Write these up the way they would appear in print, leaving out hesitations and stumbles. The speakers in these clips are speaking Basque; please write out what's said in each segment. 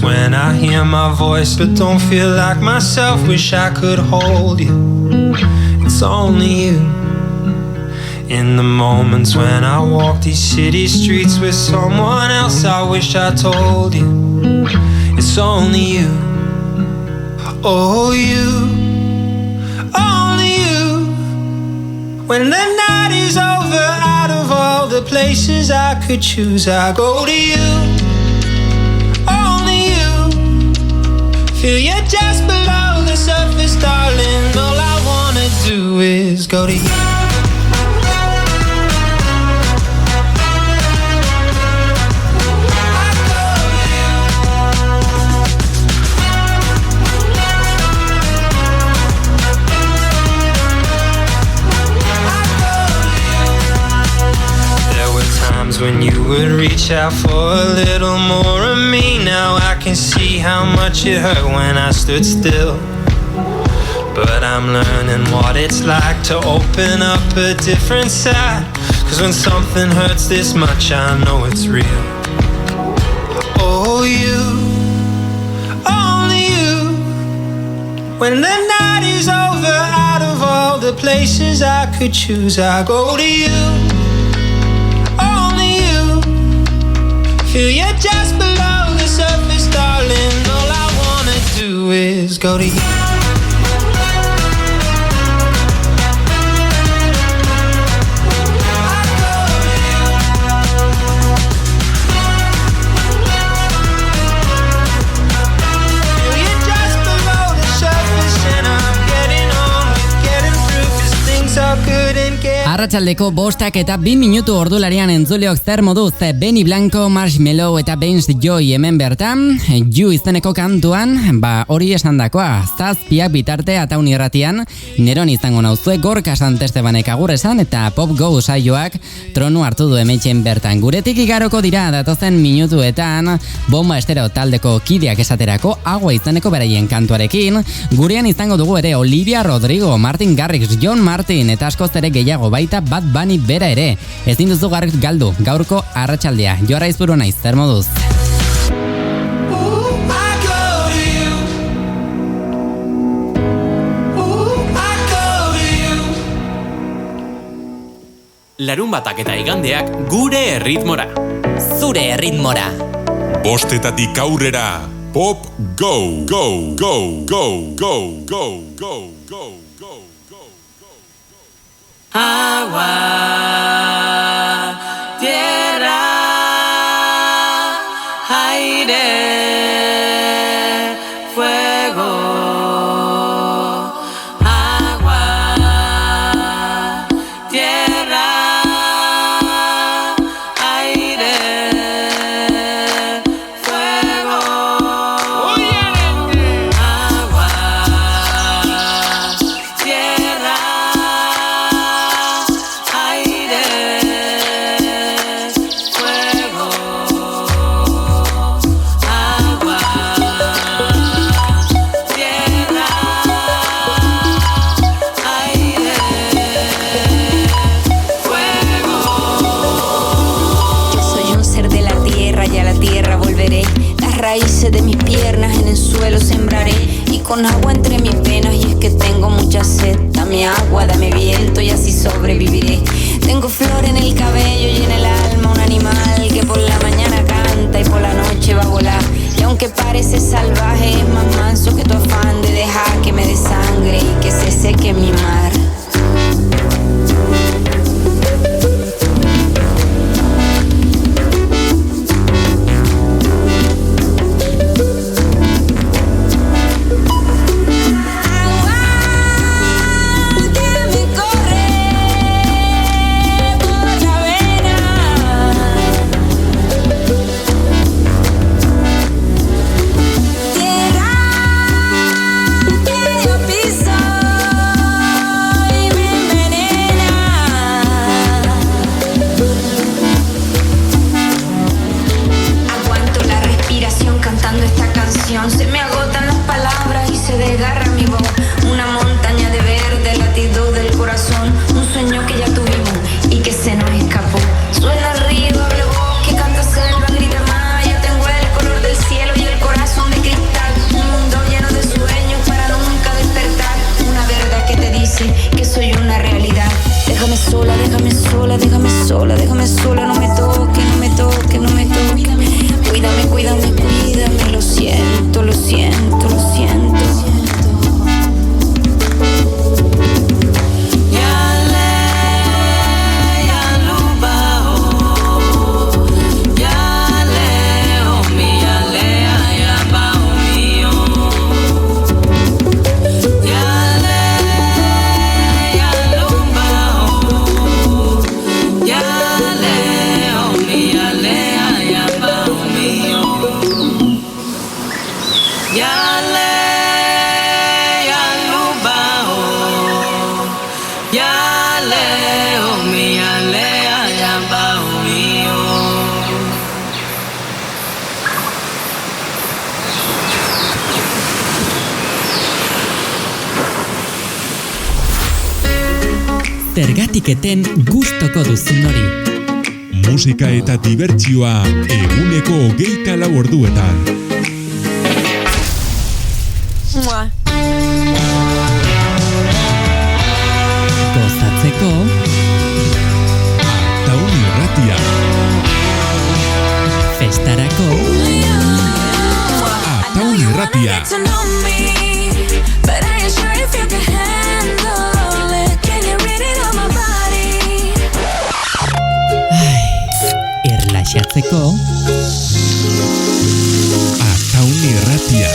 when I hear my voice, but don't feel like myself. Wish I could hold you. It's only you. In the moments when I walk these city streets with someone else, I wish I told you. It's only you. Oh, you. Only you. When the night is over, out of all the places I could choose, I go to you. Only you. Feel you just below the surface, darling. All I wanna do is go to you. When you would reach out for a little more of me. Now I can see how much it hurt when I stood still. But I'm learning what it's like to open up a different side. 'Cause when something hurts this much, I know it's real. Oh, you. Only you. When the night is over, out of all the places I could choose, I go to you. Feel you just below the surface, darling. All I wanna do is go to you. Arratsaldeko 5:02 minutu ordularian entzuleok zer moduz. Benny Blanco, Marshmello eta Benz Joy hemen bertan. You izeneko kantuan, hori esandakoa. Zazpiak bitarte Ataun irratian, neron izango nauzue Gorka Santestebanek agur esan eta Pop Go saioak tronu hartu du hementxen bertan. Guretik igaroko dira datozen minutuetan Bomba Estero taldeko kideak esaterako Agua izeneko beraien kantuarekin. Gurean izango dugu ere Olivia Rodrigo, Martin Garrix, John Martin eta askoz ere gehiago, baita Bad Bunny bera ere. Ezin duzu galdu gaurko arratsaldea. Joarra izburu naiz, zer moduz? Larunbatak eta igandeak gure erritmora. Zure erritmora. 5 aurrera. Pop Go. Go, go, go, go, go, go, go, go, go. Agua, tierra, aire, fuego. Agua, tierra, aire, fuego. Agua, tierra. Raíces de mis piernas en el suelo sembraré y con agua entre mis venas, y es que tengo mucha sed. Dame agua, dame viento y así sobreviviré. Tengo flor en el cabello y en el alma un animal que por la mañana canta y por la noche va a volar. Y aunque parece salvaje es más manso que tu afán de dejar que me desangre y que se seque mi mar. Yeah. sé que soy una realidad. Déjame sola, déjame sola, déjame sola, déjame sola. No me toque, no me toque, no me toque. Cuídame, cuídame, cuídame. Lo siento, lo siento, lo siento. Zergatik eten gustoko duzun hori. Musika eta dibertsioa eguneko 24 orduetan. Gozatzeko Artaun Irratia. Festarako Artaun Irratia. Erlaxatzeko Artaun Irratia.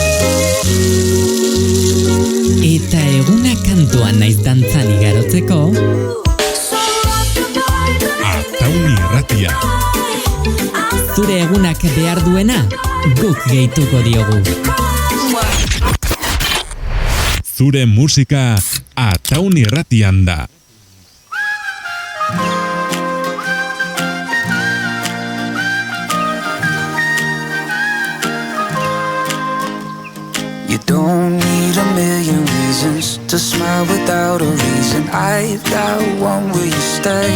eta eguna kantuan naiz dantzan igarotzeko Artaun Irratia. zure egunak behar duena guk gehituko diogu. Zure musika Artaun Irratian da. You don't need a million reasons to smile without a reason. I've got one, will you stay?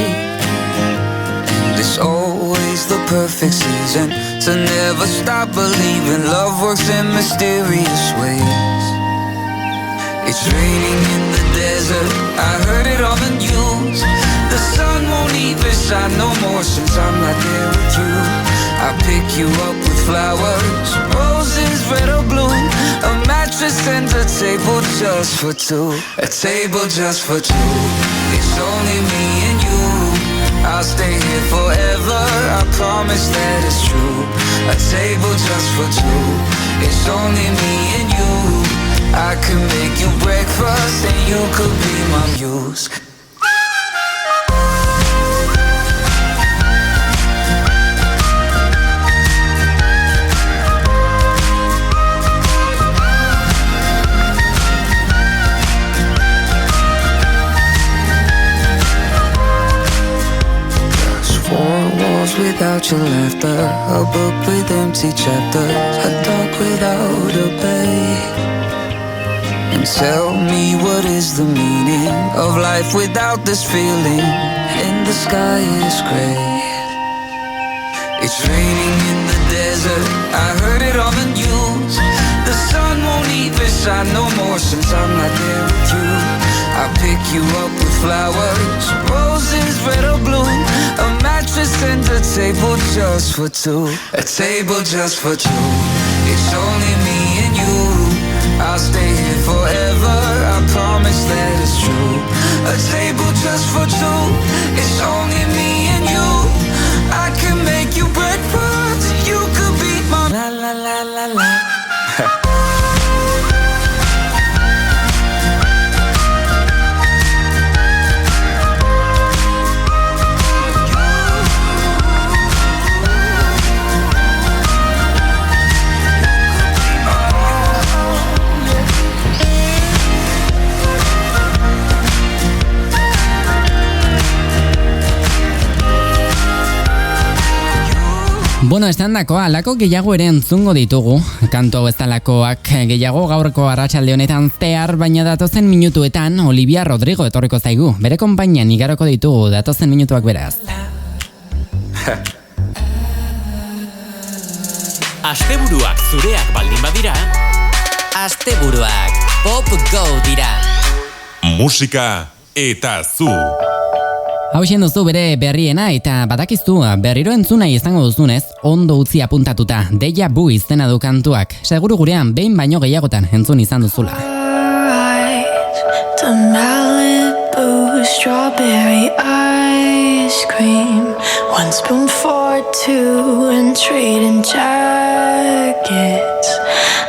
And it's always the perfect season to never stop believing love works in mysterious ways. It's raining in the desert, I heard it on the news. The sun won't even shine no more since I'm not there with you. I pick you up with flowers, roses red or blue, a mattress and a table just for two. A table just for two. It's only me and you. I'll stay here forever, I promise that it's true. A table just for two. It's only me and you. I could make you breakfast and you could be my muse. Without your laughter, a book with empty chapters, a dog without a bay. And tell me, what is the meaning of life without this feeling? And the sky is gray. It's raining in the desert, I heard it on the news. The sun won't even shine no more since I'm not there with you. I pick you up with flowers, roses red or blue, a mattress and a table just for two. A table just for two. It's only me and you. I'll stay here forever, I promise that it's true. A table just for two. It's only me and you. I can make you breakfast, you could be my la la la la la. Bueno, estandakoa, alako gehiago ere entzungo ditugu. Kantu hau ez dalakoak gehiago gaurko arratsalde honetan zehar, baina datozen minutuetan Olivia Rodrigo etorriko zaigu. Bere konpainian igaroko ditugu datozen minutuak beraz. Asteburuak zureak baldin badira, Asteburuak Pop Go dira. musika eta zu. Hauxen duzu bere berriena eta badakizu berriro entzuna izango duzunez, ondo utzi apuntatuta, Deja Vu izena du kantuak. Seguru gurean behin baino gehiagotan entzun izan duzula. To Malibu strawberry ice cream, 1 spoon for 2 and trading jackets,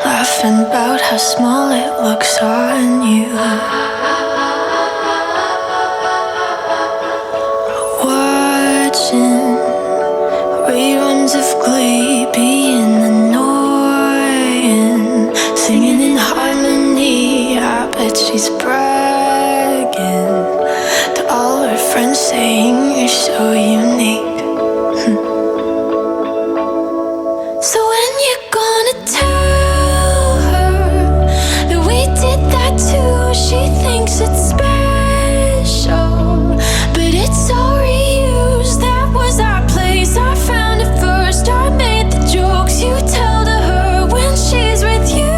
laughing about how small it looks on you. Watching reruns of Glee, being annoying, singing in harmony. I bet she's bragging to all her friends, saying you're so unique. So when you gonna tell her that we did that too? She thinks it's special, but it's all reused. That was our place, I found it first. I made the jokes you tell to her when she's with you.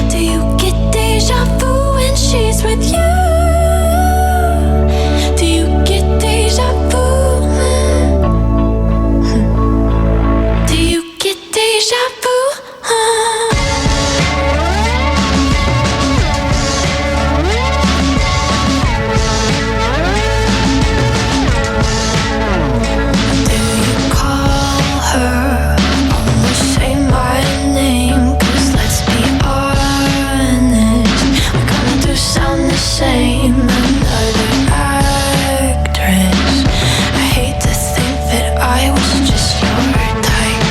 Do you get deja vu when she's with you? Do you get deja vu? Do you get deja vu? Do you call her? Almost say my name, 'cause let's be honest, we kinda do sound the same. Another actress. I hate to think that I was just your type.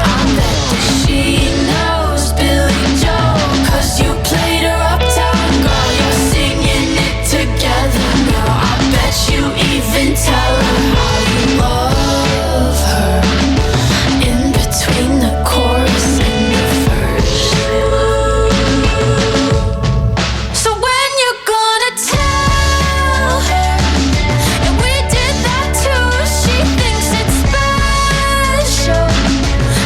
I bet that she knows Billy Joel, 'cause you played her uptown girl. You're singing it together now. I bet you even tell her how you love her in between the chorus and the verse. So when you're gonna tell her that we did that too? She thinks it's special,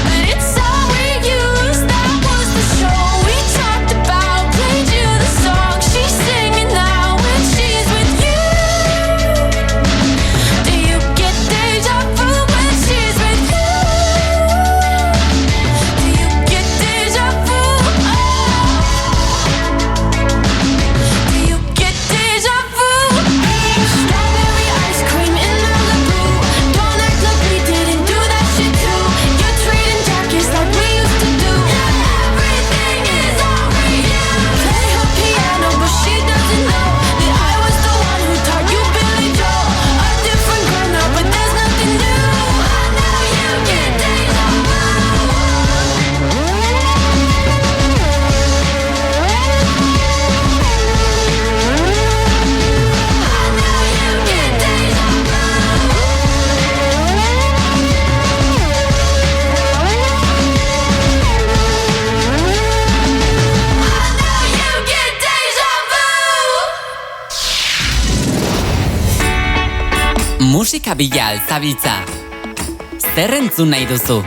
but it's all we used. That was the show we talked about, played you the song she's singing now when she's with you. Do you get deja vu when she's with you? Do you get deja vu? Do you get deja vu? Strawberry ice cream in Malibu. Don't act like we didn't do that shit too. You're trading jackets like we used to do. Everything is all reused. Play her piano, but she doesn't know that I was the one who taught you Billy Joel. A different girl now, but there's nothing new. I know you get deja vu. Musika bila altzabiltza. Zer entzun nahi duzu?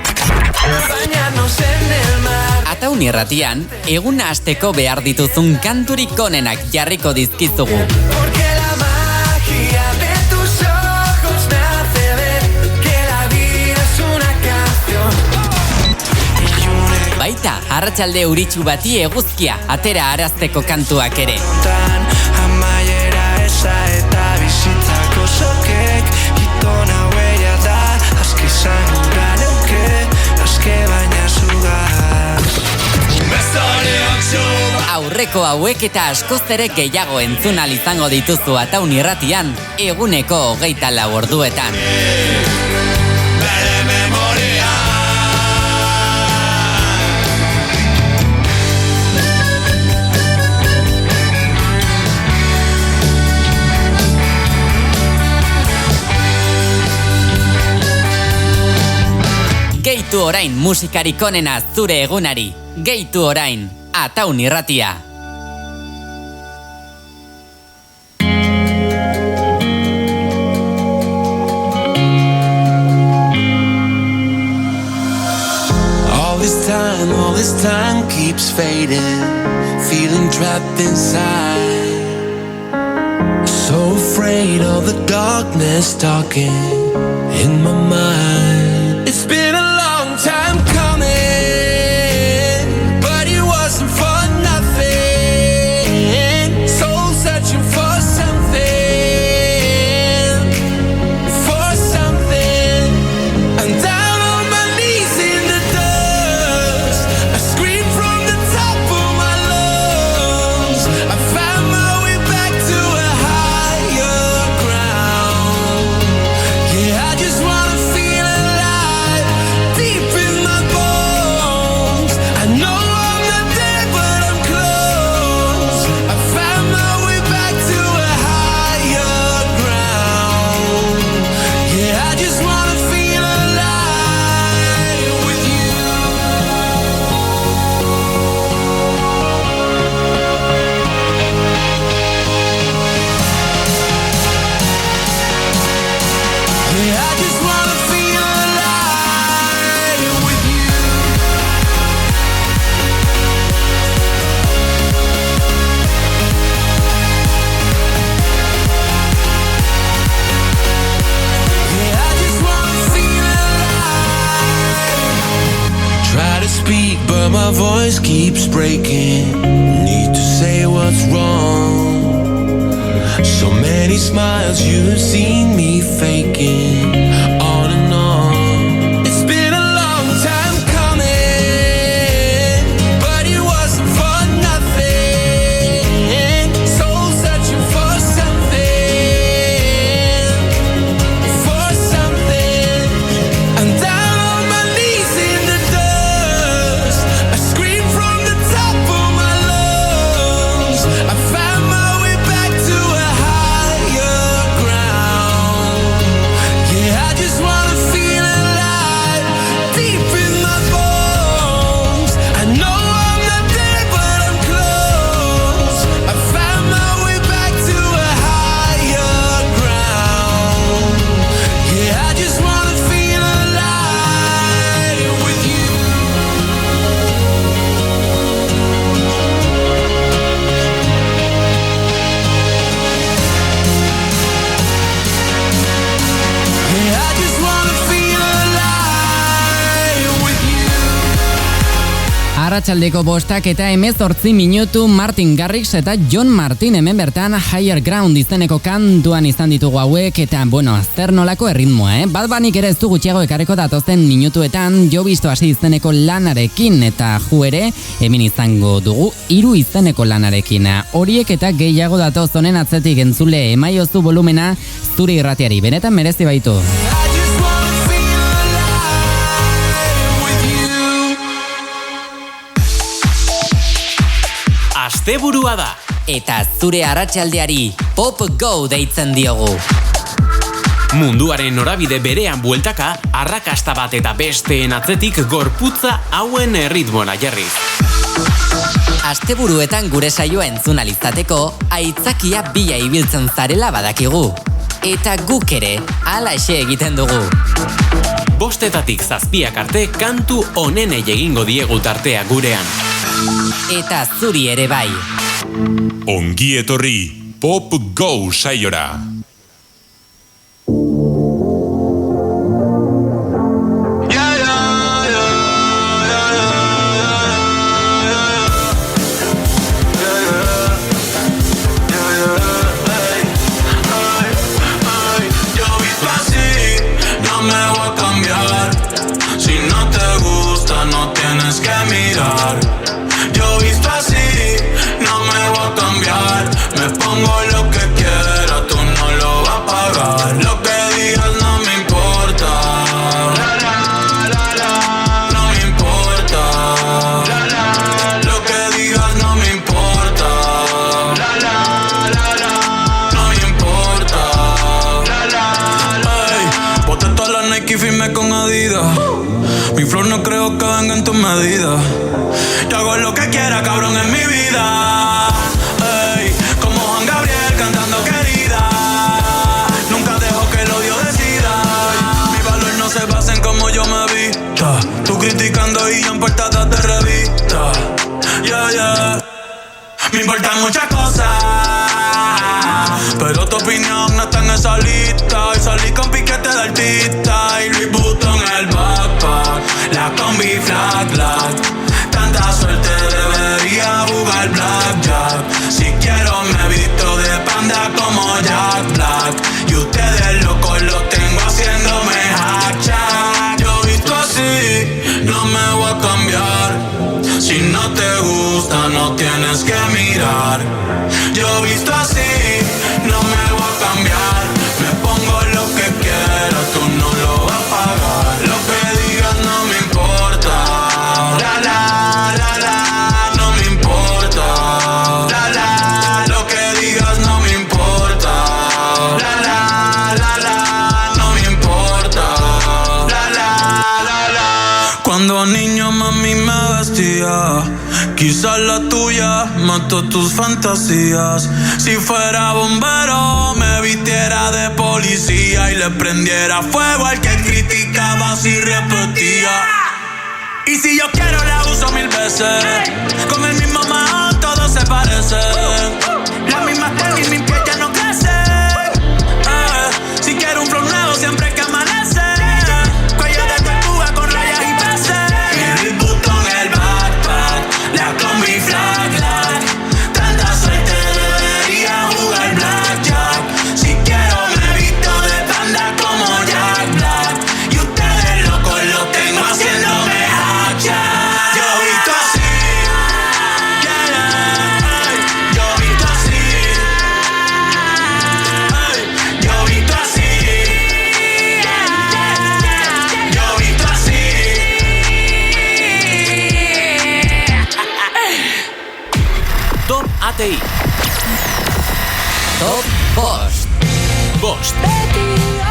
Ataun irratian, eguna hasteko behar dituzun kanturik onenak jarriko dizkizugu. Baita, arratsalde euritsu bati eguzkia atera arazteko kantuak ere. Amaiera eza eta bizitzako sokek Itona huella da Azke zanura neuke Azke baina zugar Aurreko hauek eta askoz ere gehiago entzun ahal izango dituzu Ataun irratian eguneko 24 orduetan. Gehitu orain musikarik onena zure egunari. Gehitu orain, Ataun irratia. All this as time keeps fading, feeling trapped inside. So afraid of the darkness talking in my mind. It's been a long time coming, but it wasn't for nothing. Soul searching for something, and down on my knees in the dust, I scream from the top of my lungs. I found my way back to a higher ground. Yeah, I just wanna feel alive, deep in my bones. I know I'm not there, but I'm close. I found my way back to a higher ground. Yeah, I just wanna feel alive with you. Yeah, I just wanna feel alive with you. Yeah, I just wanna feel alive. Try to speak, but my voice keeps breaking. Need to say what's wrong. So many smiles you've seen me faking, on and on. It's been a long time coming, but it wasn't for nothing. Soul searching for something, and down on my knees in the dust, I scream from the top of my lungs. I found my way back to a higher ground. Yeah, I just wanna feel alive, deep in my bones. I know I'm not there, but I'm close. I found my way back to a higher ground. Yeah, I just wanna feel alive with you. Yeah, I just wanna feel alive with you. Arratsaldeko 5:18 Martin Garrix eta John Martin hemen bertan Higher Ground izeneko kantuan izan ditugu hauek eta zer nolako erritmoa, Bad Bunnyk ere ez du gutxiago ekarriko datozen minutuetan Jo Bisto hasi izeneko lanarekin eta ju ere hemen izango dugu 3 izeneko lanarekin. Horiek eta gehiago datoz honen atzetik entzule emaiozu volumena zure irratiari, benetan merezi baitu. I just wanna feel alive with you. Asteburua da. Eta zure arratsaldeari Pop Go deitzen diogu. Munduaren norabide berean bueltaka, arrakasta bat eta besteen atzetik gorputza hauen erritmora jarriz. Asteburuetan gure saioa entzun alizateko, aitzakia bila ibiltzen zarela badakigu. Eta guk ere, halaxe egiten dugu. 5 zazpiak arte kantu onenei egingo diegu tartea gurean. Eta zuri ere bai. Ongi etorri Pop Go saiora. Mi flow no creo que venga en tus medidas. Yo hago lo que quiera, cabrón, en mi vida. Ey, como Juan Gabriel cantando querida. Nunca dejo que el odio decida. Mi valor no se basa en cómo yo me vista. Tú criticando y yo en portadas de revista. yeah. Me importan muchas cosas, pero tu opinión no está en esa lista. Y salí con piquete de artista y Louis Vuitton en el backpack, la combi flag flag. Tanta suerte debería jugar blackjack. Si quiero me visto de panda como Jack Black. Y ustedes locos los tengo haciéndome hacha. Yo visto así, no me voy a cambiar. Si no te gusta no tienes que mirar. Yo visto así, no me voy a cambiar. Me pongo lo que quiero, tú no lo vas a pagar. Lo que digas no me importa. La la la la, no me importa. La la, lo que digas no me importa. La la la la, no me importa. La la la la. Cuando niño mami me vestía, quizás la tuya mató tus fantasías. Si fuera bombero me vistiera de policía y le prendiera fuego al que criticaba si repetía. Y si yo quiero la uso 1000 veces, con el mismo mahón todo se parece. La misma tenis, mi piel ya no crece. Si quiero un flow nuevo siempre que amanece, cuello de tortuga con rayas y peces. Mi Louis Vuitton en el backpack, la combi flag flag. Tanta suerte debería jugar blackjack. Si quiero me visto de panda como Jack Black. Y ustedes locos lo tengo haciéndome hacha. Yo visto así, yeah, yeah, ay. Yo visto así, ay. Yo visto así, yo visto así. Top ATI. Top Bost. Bost.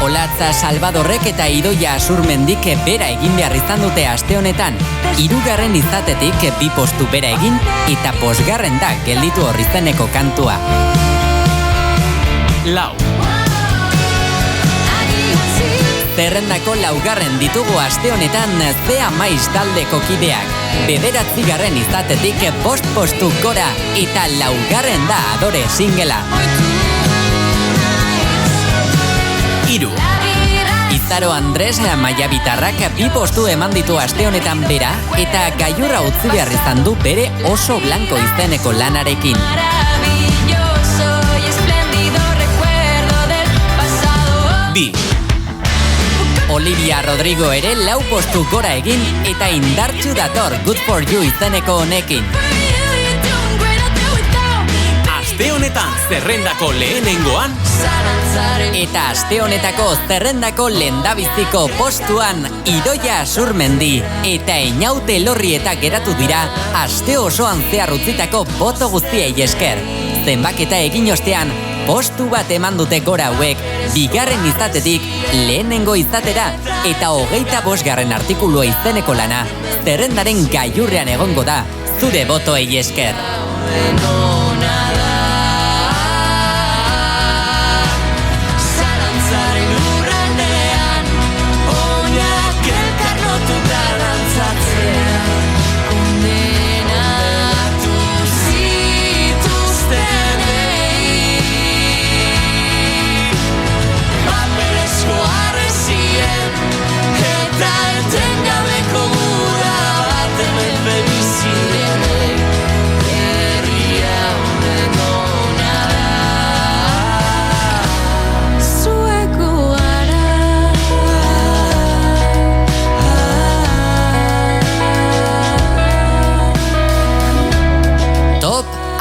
Olatza Salvadorrek eta Idoia Asurmendik bera egin behar izan dute aste honetan. 3. izatetik 2 postu bera egin eta 5. da gelditu hor izeneko kantua. Lau. Zerrendako 4. ditugu aste honetan Zea Maiz taldeko kideak. 9. izatetik 5 postu gora eta 4. da Adore singela. 3. Izaro Andres Maiabitarrak 2 postu eman ditu aste honetan bera eta gailurra utzi behar izan du bere Oso Blanco izeneko lanarekin. 2. Olivia Rodrigo ere 4 postu gora egin eta indartsu dator Good For You izeneko honekin. Aste honetan zerrendako lehenengoan Eta aste honetako zerrendako lehendabiziko postuan Idoia Asurmendi eta Einaute Lorrieta geratu dira aste osoan zehar utzitako boto guztiei esker. Zenbaketa egin ostean, postu bat eman dute gora hauek, 2. izatetik lehenengo izatera eta 25. artikulua izeneko lana zerrendaren gailurrean egongo da zure botoei esker.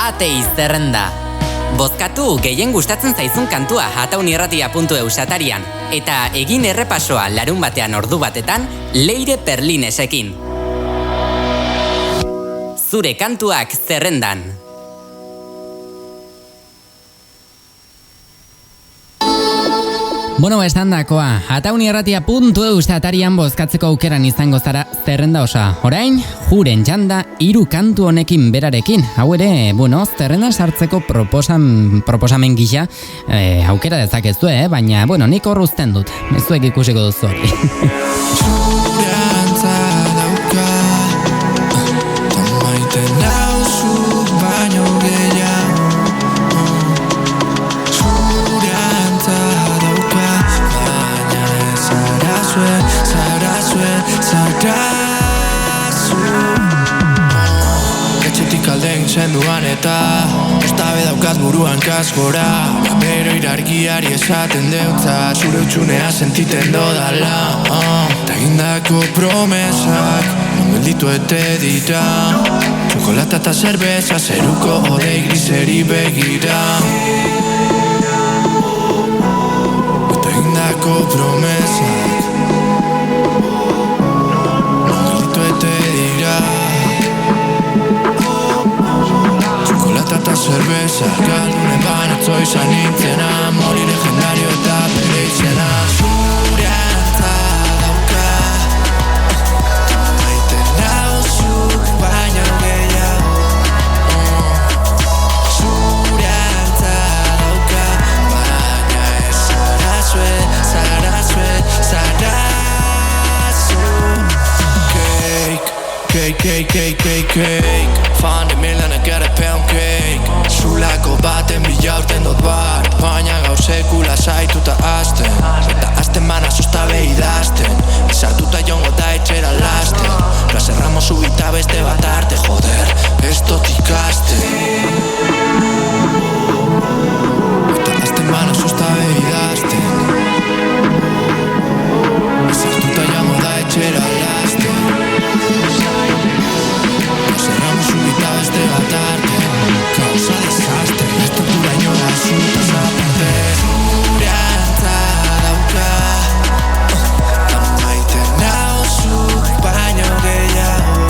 Atei zerrenda. Bozkatu gehien gustatzen zaizun kantua ataunirratia.eu satarian eta egin errepasoa larunbatean ordu batetan Leire Perlinesekin. Zure kantuak zerrendan. Bueno, esandakoa, ataunirratia.eu atarian bozkatzeko aukeran izango zara zerrenda osa. Orain, juren txanda 3 kantu honekin berarekin. Hau ere, bueno, zerrenda sartzeko proposamen gisa aukera dezakezu, baina, bueno, nik hor uzten dut. Zuek ikusiko duzu hori. Zure antza dauka, maite nauzu mugimenduan eta estabe daukat buruan kasgora. Bero irargiari esaten deutza zure utxunea sentiten dodala Ta egindako promesak non gelditu ete dira Txokolata eta zerbeza zeruko odei griseri begira Eta egindako promesak non gelditu ete dira Txokolata eta zerbeza galdunen banatzo izan nintzena Mori legendario eta bere izena Zure antza dauka Maiten nauzuk baino gehiago Zure antza dauka Baina ez zarazue, zarazue, zarazu Cake Fan de milanek ere pancake Zulako baten bila urten dut bat Baina gaur sekula zaituta azten Eta azten bana zoztabe idazten Ezatuta jongo da etxera lasten Plazerramos subita beste bat arte Joder, ez dut ikasten Eta azten bana zoztabe idazten Ezatuta jongo da etxera lasten Cerramos subita beste bat arte Causa desastre Esta altura inola zutaz aparte Zure antza dauka Maiten nauzuk baino gehiago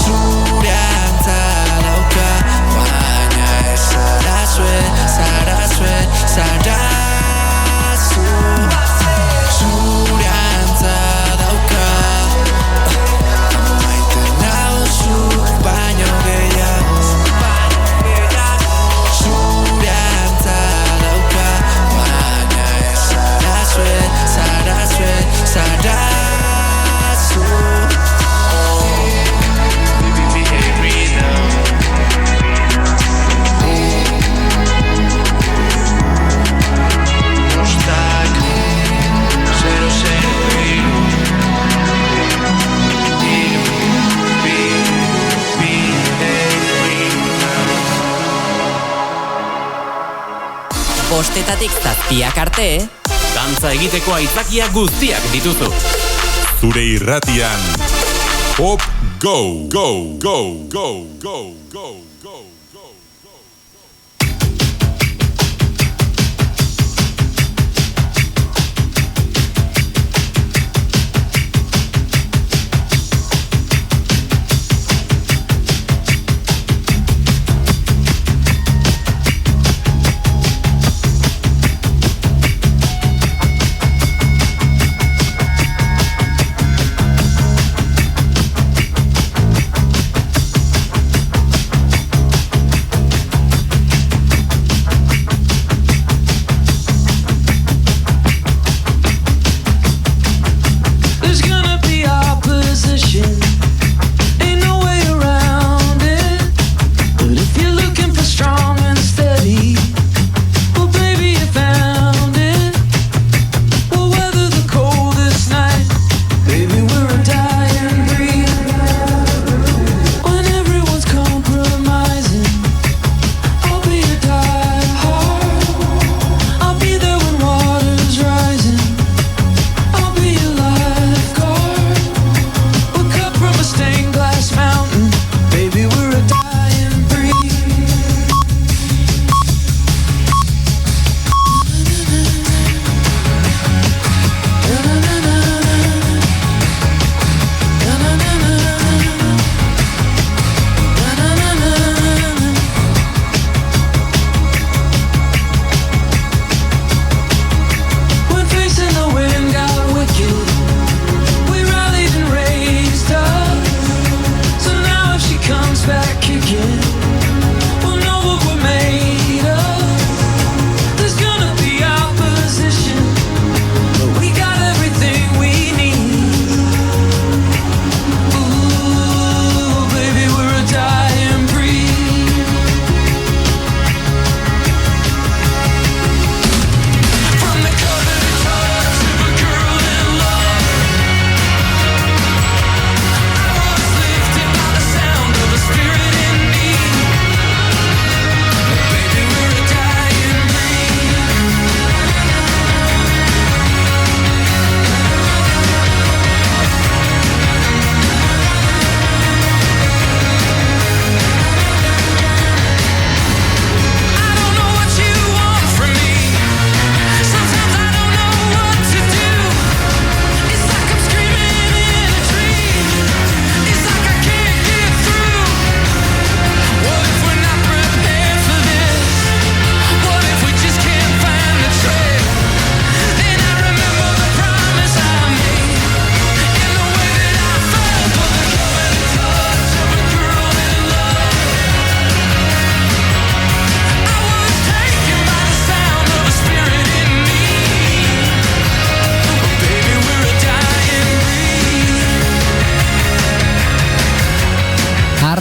Zure antza dauka Baina ez zarazue, zarazue, zarazu Zure antza dauka baino gehiago Zure antza dauka Baina ez zarazue, zarazue, zarazu Mustang 5:00 7:00 arte dantza egiteko aitzakia guztiak dituzu. Zure irratian Pop Go, go, go, go, go, go, go.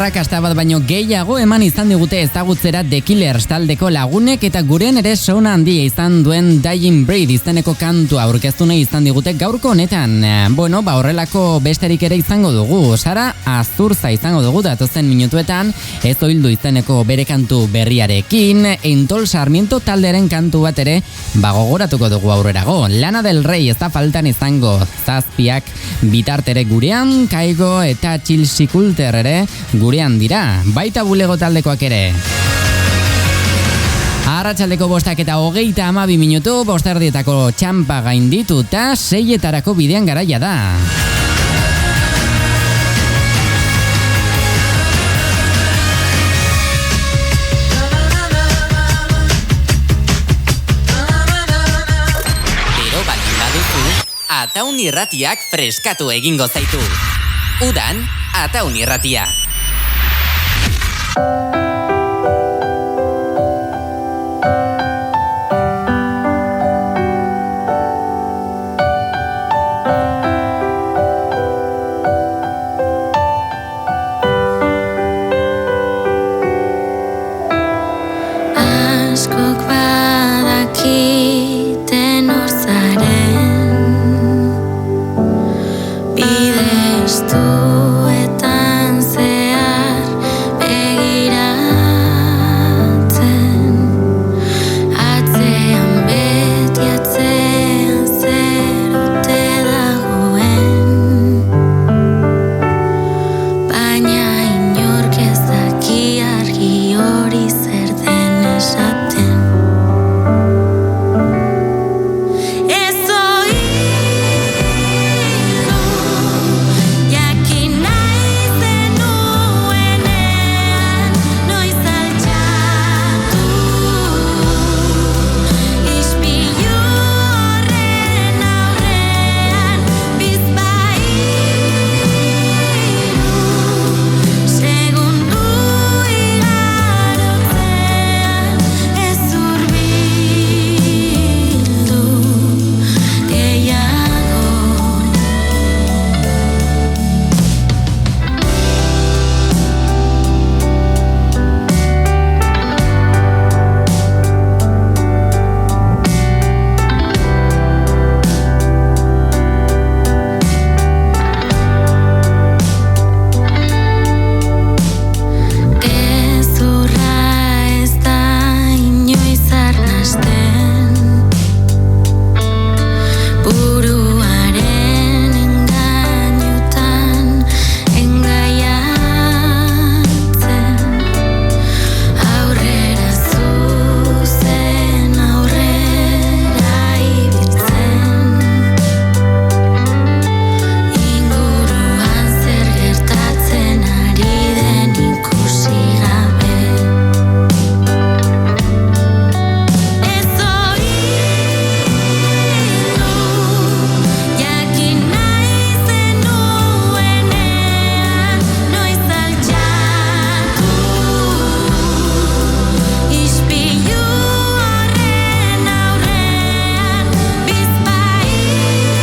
arrakasta bat baino gehiago eman izan digute ezagutzera The Killers taldeko lagunek eta gurean ere sona handia izan duen Dying Breed izeneko kantua aurkeztu nahi izan digute gaurko honetan. Horrelako besterik ere izango dugu. Sara Azurza izango dugu datozen minutuetan, Ez oildu izeneko bere kantu berriarekin, Entol Sarmiento taldearen kantu bat ere gogoratuko dugu aurrerago. Lana del Rey ez da faltan izango, Zazpiak bitartere gurean, Kaigo eta Txilsikulter ere gurean dira, baita bulego taldekoak ere. Arratsaldeko 5:22 minutu, 5:30 txampa gaindituta, 6:00 bidean garaia da. Bero baldin baduzu, Ataun Irratiak freskatu egingo zaitu. Udan, Ataun Irratia. Askok badakiten hor zaren, bidestuetan zehar begiratzen, atzean beti atzean zer ote dagoen, baina inork ez daki argi hori zer den esaten. Ez oidu, jakin nahi zenuenean, noiz altxatu, ispilu horren aurrean, bizpahiru, segundu igarotzean, ez hurbildu gehiago. Gezurra ez da inoiz arnasten, buruaren engainutan engaiatzen, aurrera zuzen, aurrera ibiltzen, inguruan zer gertatzen ari den ikusi gabe. Ez oidu, jakin nahi zenuenean, noiz altxatu, ispilu horren aurrean, bizpahiru,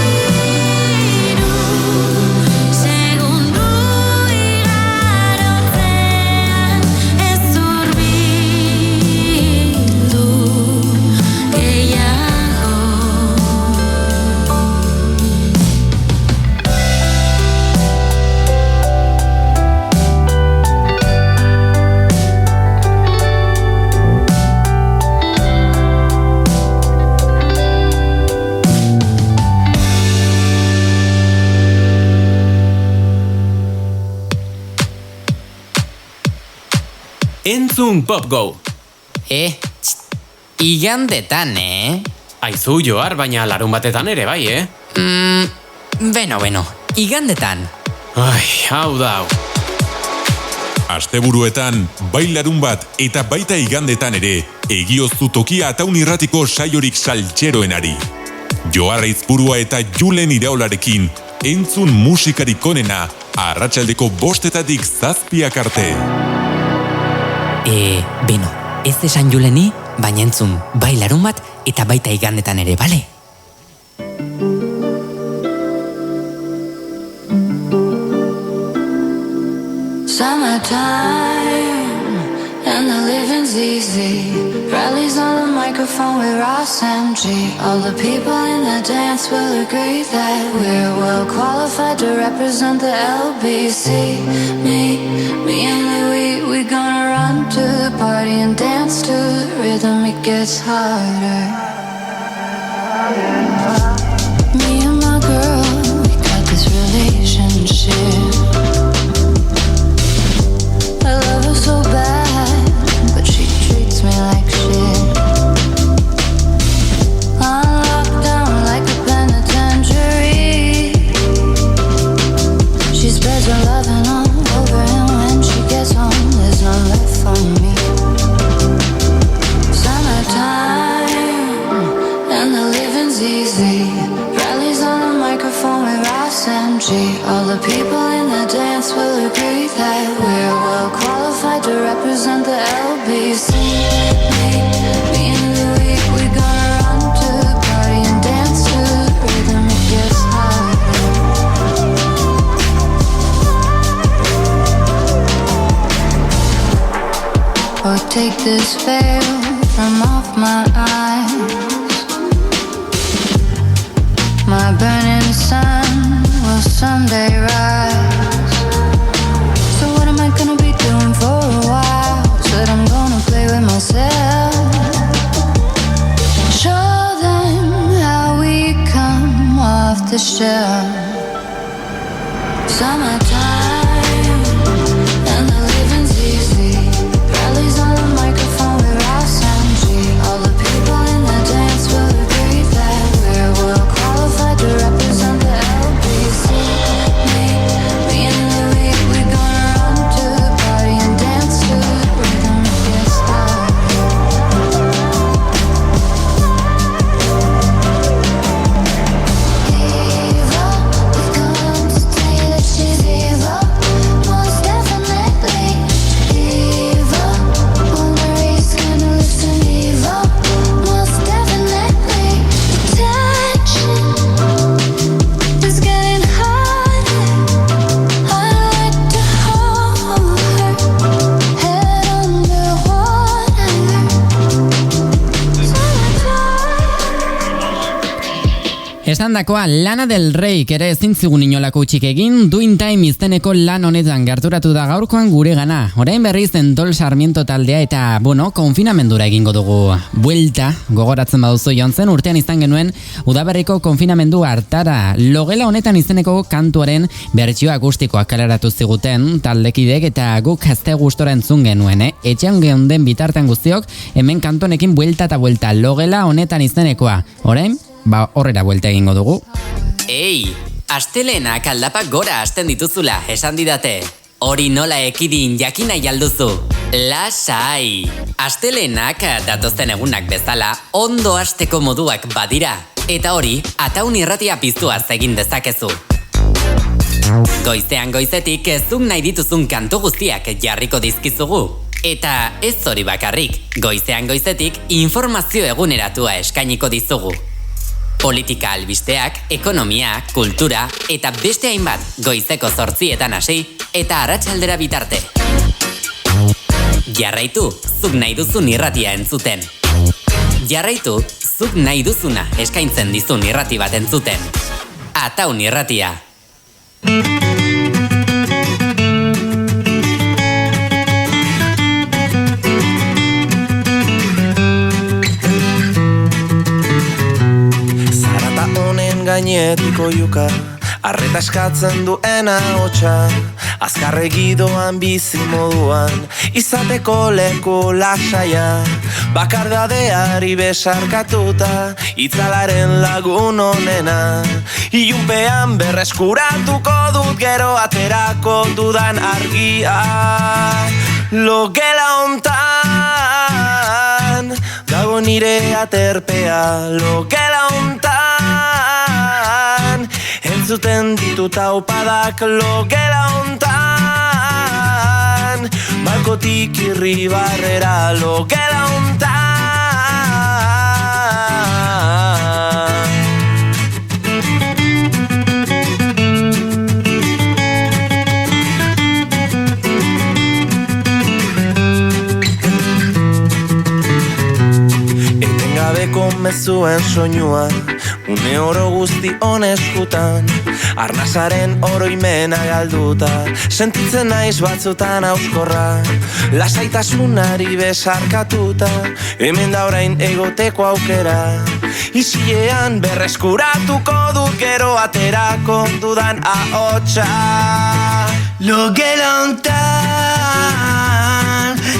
segundu igarotzean, ez hurbildu gehiago. Entzun Pop Go. Igandetan, Aizu Johar, baina larun batetan ere bai, Beno, igandetan. Ai, hau da hau. Asteburuetan, bai larun bat eta baita igandetan ere, egioztu tokia Ataun Irratiko saiorik saltxeroenari. Johar Aizpurua eta Julen Iraolarekin, entzun musikarik onena, arratsaldeko 5:00 7:00 arte. Beno, ez esan Juleni, baina entzun bai larun bat eta baita igandetan ere, bale? Summertime. living's easy. Rallies on the microphone with Ross MG. All the people in the dance will agree that we're well qualified to represent the LBC. Me and Louis, we gonna run to the party and dance to the rhythm. It gets harder. Me and my girl, we got this relationship. I love her so bad, but she treats me like shit. I'm locked down like a penitentiary. She spreads her loving all over, and when she gets home, there's none left for me. Summertime, and the living's easy. Rallies on the microphone with Ross MG. All the people in the dance will agree that we're well qualified to represent the LBC. Me and Louis, we gonna run to the party and dance to the rhythm. It gets harder. Oh, take this veil from off my eyes. My burning sun will someday rise. So what am I gonna be doing for a while? Said I'm gonna play with myself. Show them how we come off the shelf. Summertime, and the living's easy. Rallies on the microphone with Ross MG. All the people in the dance will agree that we're well qualified to represent the LBC. Me and Louis, we gonna run to the party and dance to the rhythm. It gets harder. Eva, we come to tell you that she's evil, most definitely. Eva, Maurice gonna listen. Eva, most definitely. Tension is getting harder. I like to hold her head underwater. Esandakoa Lana del Rey ere ezin zigun inolako utxik egin, Doing Time izeneko lan honetan gerturatu da gaurkoan gure gana. Orain berriz Dol Sarmiento taldea eta, konfinamendura egingo dugu buelta, gogoratzen baduzu joan zen, urtean izan genuen udaberriko konfinamendu hartara. Logela honetan izeneko kantuaren bertsio akustikoak kaleratu ziguten taldekidek eta guk azte gustora entzun genuen, Etxean geunden bitartean guztiok, hemen kantonekin buelta eta buelta, Logela honetan izenekoa. Orain, horrera buelta egingo dugu. Ei, astelenak aldapak gora hasten dituzula, esan didate. Hori nola ekidin jakina jalduzu. Lasai! Astelenak datozen egunak bezala ondo hasteko moduak badira. Eta hori, Ataun irratia piztuaz egin dezakezu. Goizean goizetik zuk nahi dituzun kantu guztiak jarriko dizkizugu. Eta ez hori bakarrik, goizean goizetik informazio eguneratua eskainiko dizugu. Politika albisteak, ekonomia, kultura eta beste hainbat goizeko 8:00 hasi eta arratsaldera bitarte. Jarraitu, zuk nahi duzun irratia entzuten. Jarraitu, zuk nahi duzuna eskaintzen dizun irrati bat entzuten. Ataun irratia. Gainetiko yuka, arreta eskatzen duena hotxa, azkarregi doan bizi moduan, izateko leku lasaia, bakardadeari besarkatuta, itzalaren lagun onena, ilunpean berreskuratuko dut gero aterako dudan argia, logela hontan, dago nire aterpea, logela hontan, entzuten ditut aupadak logela hontan, balkotik irribarrera logela hontan. mezuen soinua, une oro guzti honeskutan, arnazaren oroimena galduta, sentitzen naiz batzutan auskorra, lasaitasunari besarkatuta, hemen da orain egoteko aukera, isilean berreskuratuko dut gero aterako dudan ahotsa. Logela hontan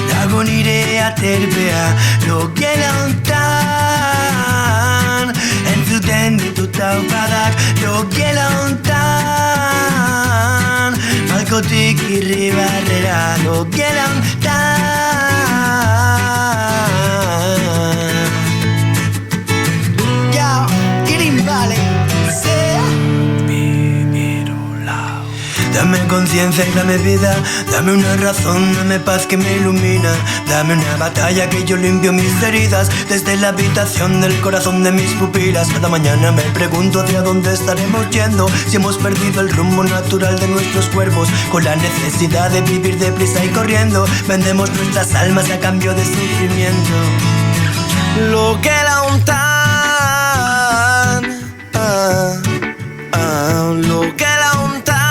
dago nire aterpea, logela hontan entzuten ditut taupadak, logela hontan balkotik irribarrera, logela hontan. Ya, getting vale, sea. Dame conciencia y dame vida, dame una razón, dame paz que me ilumina, dame una batalla que yo limpio mis heridas, desde la habitación del corazón de mis pupilas. Cada mañana me pregunto hacia dónde estaremos yendo, si hemos perdido el rumbo natural de nuestros cuerpos, con la necesidad de vivir deprisa y corriendo, vendemos nuestras almas a cambio de sufrimiento. Lo que la untan, lo que la untan.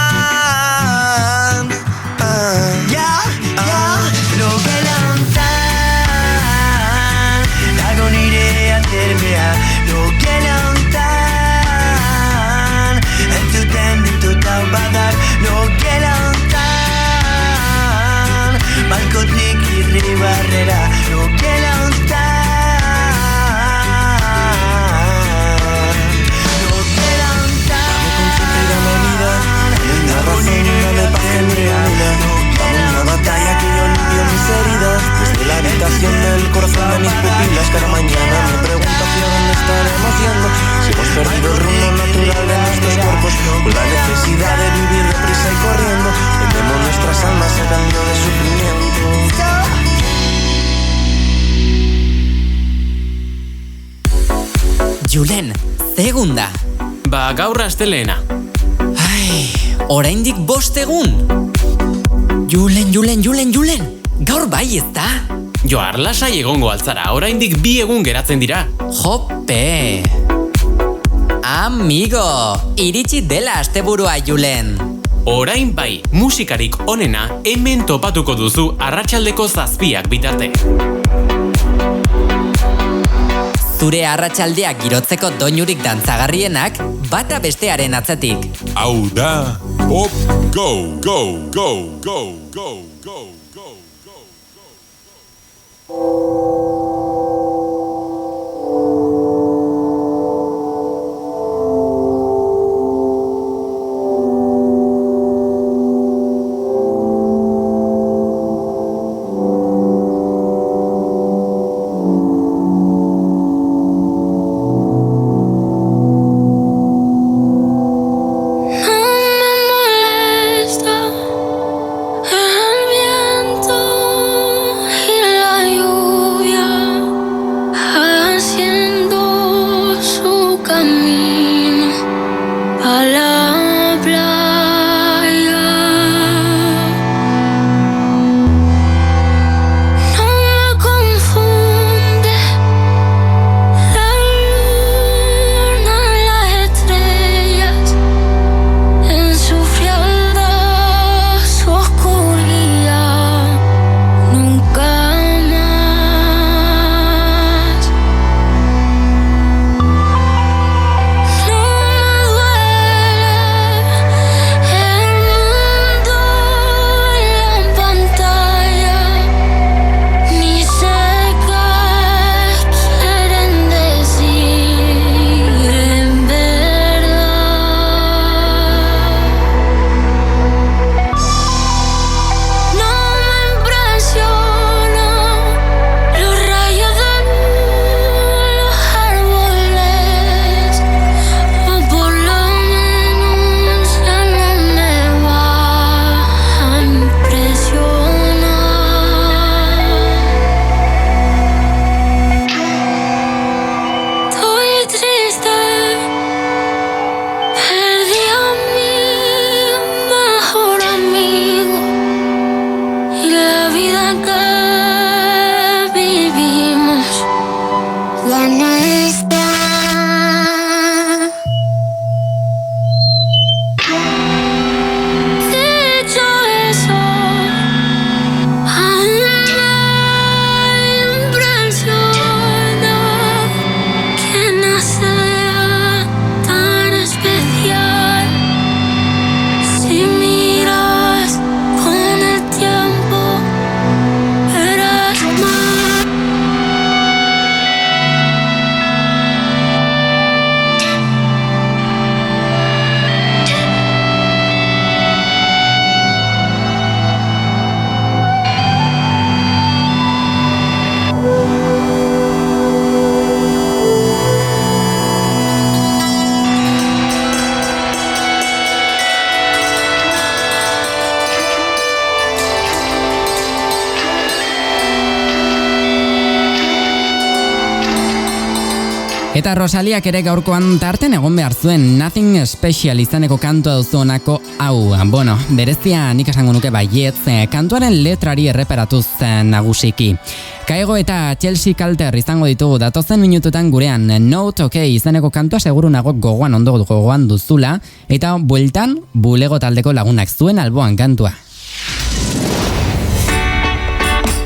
Balkotik irribarrera, logela hontan, logela hontan. Dame vida, dame una razón, dame paz que me ilumina, dame una batalla que yo limpio mis heridas, desde la habitación del corazón de mis pupilas. Cada mañana me pregunto hacia dónde estaremos yendo, si hemos perdido el rumbo natural de nuestros cuerpos, con la necesidad de vivir deprisa y corriendo, vendemos nuestras almas a cambio de sufrimiento. Julen, segunda. Ba, gaur astelena. Ai, oraindik 5 egun. Julen, gaur bai ez da? Joar, lasai egongo altzara, oraindik 2 egun geratzen dira. Jope! Amigo, iritsi dela asteburua, Julen. Orain bai, musikarik onena hemen topatuko duzu arratsaldeko 7 bitarte. Zure arratsaldeak girotzeko doinurik dantzagarrienak bata bestearen atzetik. Hau da, Pop Go, Go, Go, Go, Go, Go, Go, Go. No me molesta el viento. Eta Rosaliak ere gaurkoan tarten egon behar zuen Nothing Special izeneko kantua duzu honako hau. Bueno, berezia nik esango nuke baietz, kantuaren letrari erreparatuz nagusiki. Kaigo eta Chelsea Calter izango ditugu datozen minututan gurean. Note OK izeneko kantua seguru nago gogoan duzula, eta bueltan bulego taldeko lagunak zuen alboan kantua.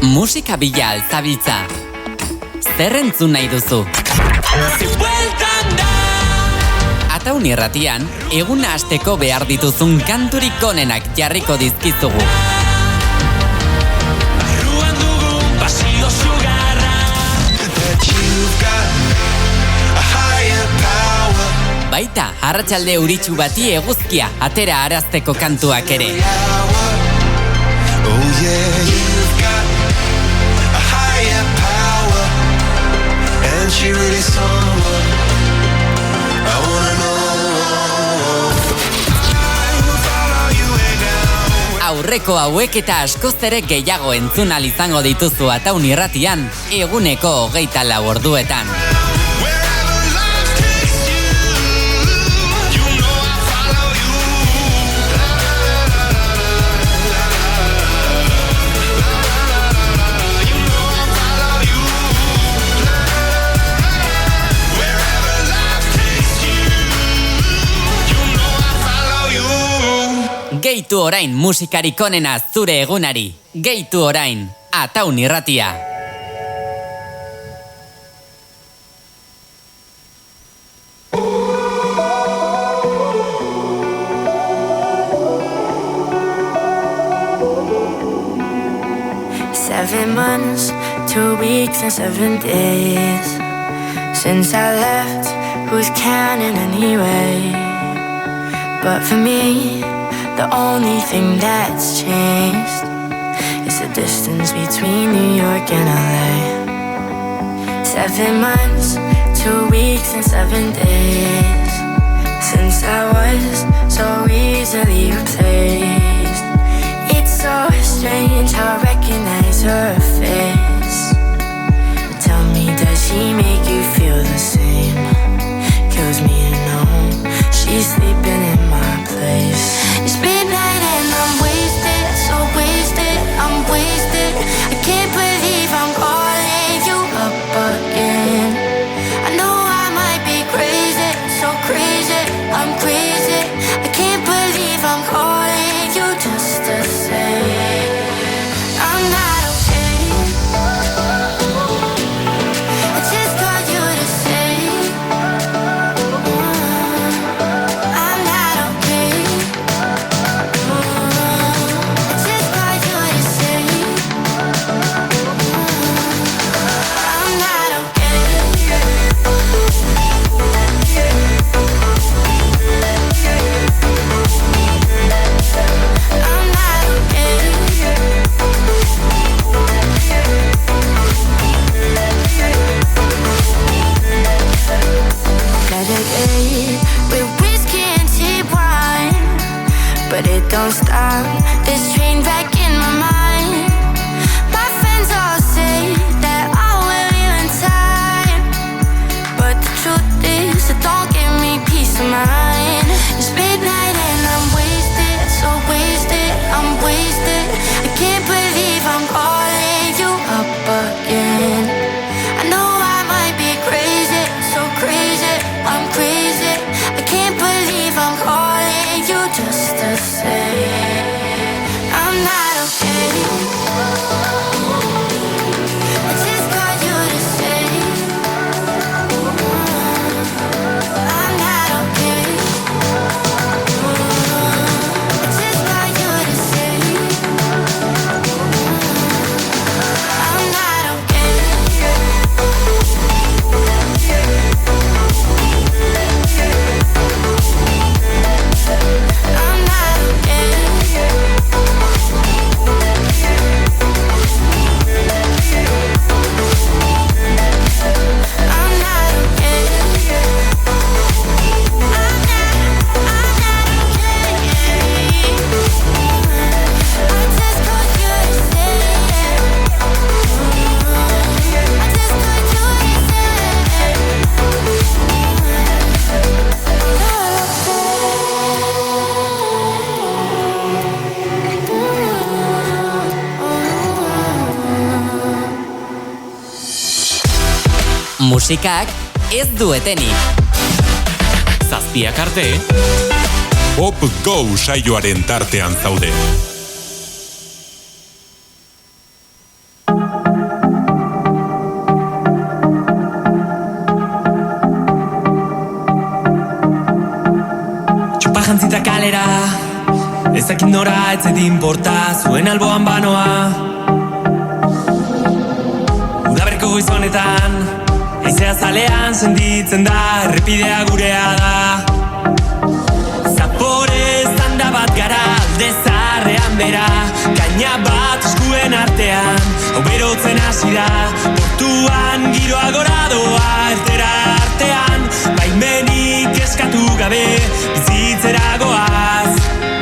Musika bila altzabiltza. Zer entzun nahi duzu? Ataun irratian, eguna hasteko behar dituzun kanturik onenak jarriko dizkizugu. Baita, arratsalde euritsu bati eguzkia atera arazteko kantuak ere. She really someone I wanna know. I will follow you now. Aurreko hauek eta askoz ere gehiago entzun ahal izango dituzu Ataun irratian, eguneko 24 orduetan. Gehitu orain musikarik onena zure egunari. Gehitu orain, Ataun irratia. Seven months, 2 weeks and 7 days since I left, who's counting anyway? But for me, the only thing that's changed is the distance between New York and LA. 7 months, 2 weeks and 7 days since I was so easily replaced. It's so strange how I recognize her face. Tell me, does she make you feel the same? Kills me to know she's sleeping in my place. It's midnight and I'm wasted, so wasted, I'm wasted. I can't believe I'm calling you up again. I know I might be crazy, so crazy, I'm crazy. I can't believe I'm calling you just to say I'm not okay. musikak ez du etenik. Zazpiak arte, Pop Go saioaren tartean zaude. Jantzita kalera, ezakit nora etzait inporta, zuen alboan banoa. Udaberriko goiz honetan, haizea zalean sentitzen da, errepidea gurea da. Zapore zanda bat gara, alde zaharrean bera, kaina bat eskuen artean, hau berotzen hasi da, portuan giroa gora doa, ertera artean, baimenik eskatu gabe, bizitzera goaz.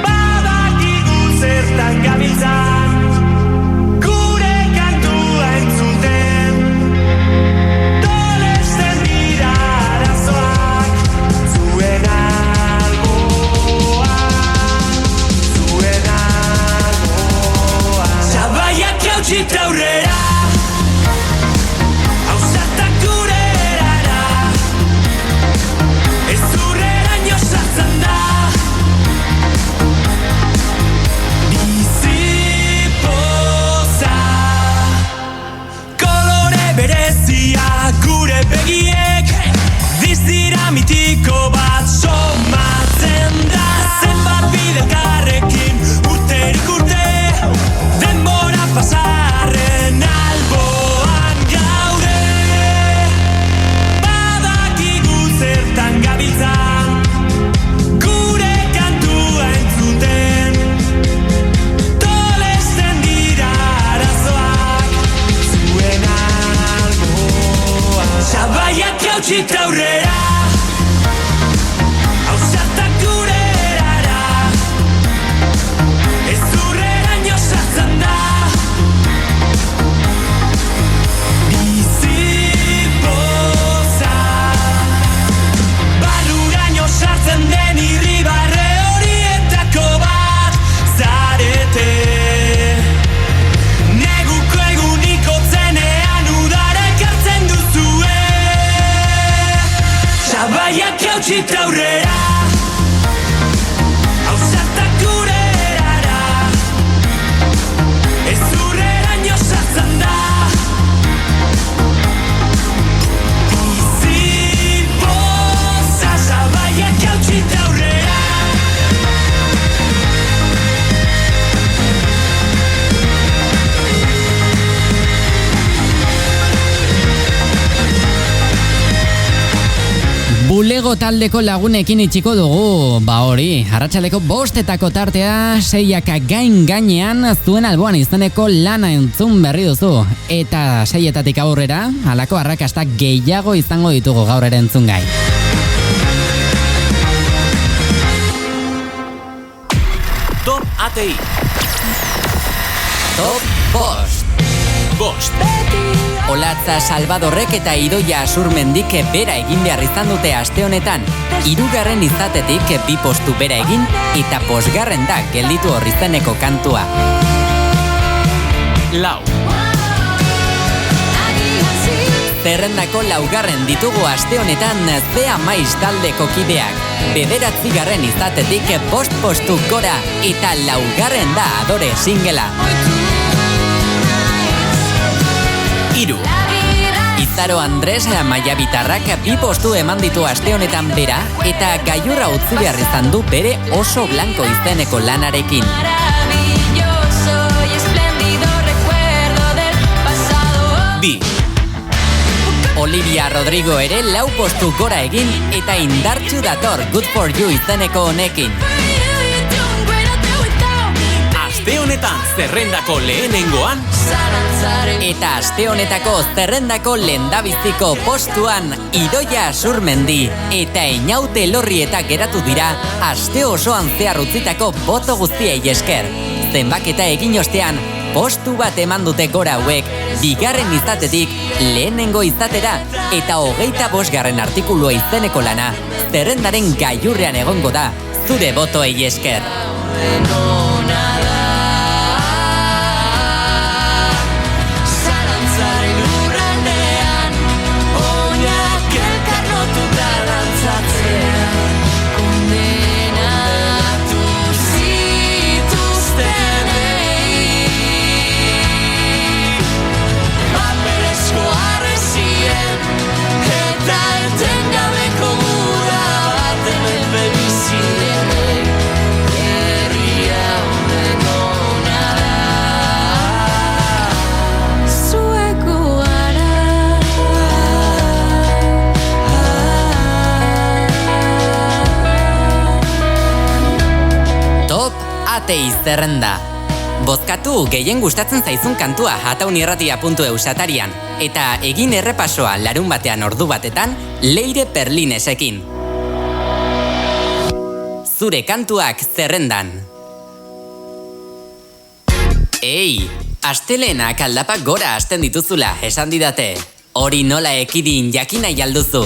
Badakigu zertan gabiltzan, gure kantua entzuten, tolesten dira arazoak, zuen alboan, zuen alboan. Zabaiak hautsita aurrera, hausatak gure erara, ez zurreraino sartzen da. Bizipoza, kolore berezia gure begiek, dizira mitiko bat somatzen da. Zenbat bidelkarrekin urterik urte, denbora pasarren alboan gaude. Badakigu zertan gabiltzan, gure kantua entzuten, tolesten dira arazoak, zuen alboan. Zabaiak hautsita aurrera, hausatak gure erara, ez zurreraino sartzen da. Bizipoza, barruraino sartzen den irribarre horietako bat zarete. Neguko eguniko zenean udara ekartzen duzue. Zabaiak hautsita aurrera, hausatak gure erara, ez zurreraino sartzen da. Bizipoza, zabaiak hautsita aurrera. Bulego taldeko lagunekin itxiko dugu, hori, arratsaleko 5etako tartea, 6ak gainean zuen alboan izeneko lana entzun berri duzu. Eta 6etatik aurrera, halako arrakasta gehiago izango ditugu gaur ere entzungai. Top ATI. Top Bost. Olatza Salvadorrek eta Idoia Asurmendik bera egin behar izan dute aste honetan. 3. izatetik 2 postu bera egin eta 5. da gelditu horri zeneko kantua. Lau. Zerrendako 4. ditugu aste honetan Zea Maiz taldeko kideak. 9. izatetik 5 postu gora eta 4. da Adore singela. 3. Izaro Andres Maiabitarrak 2 postu eman ditu aste honetan bera eta gailurra utzi behar izan du bere Oso Blanco izeneko lanarekin. 2. Olivia Rodrigo ere 4 postu gora egin eta indartsu dator Good For You izeneko honekin. Aste honetan zerrendako lehenengoan eta aste honetako zerrendako lehendabiziko postuan Idoia Asurmendi eta Einaute Lorrieta geratu dira aste osoan zehar utzitako boto guztiei esker. Zenbaketa egin ostean, postu bat eman dute gora hauek 2. izatetik lehenengo izatera eta 25. artikulua izeneko lana zerrendaren gailurrean egongo da zure botoei esker. zerrenda. Bozkatu gehien gustatzen zaizun kantua ataunirratia.eu satarian eta egin errepasoa larun batean ordu batetan Leire Perlinesekin. Zure kantuak zerrendan. Ei, astelehenak aldapak gora hasten dituzula esan didate. Hori nola ekidin jakin nahi alduzu.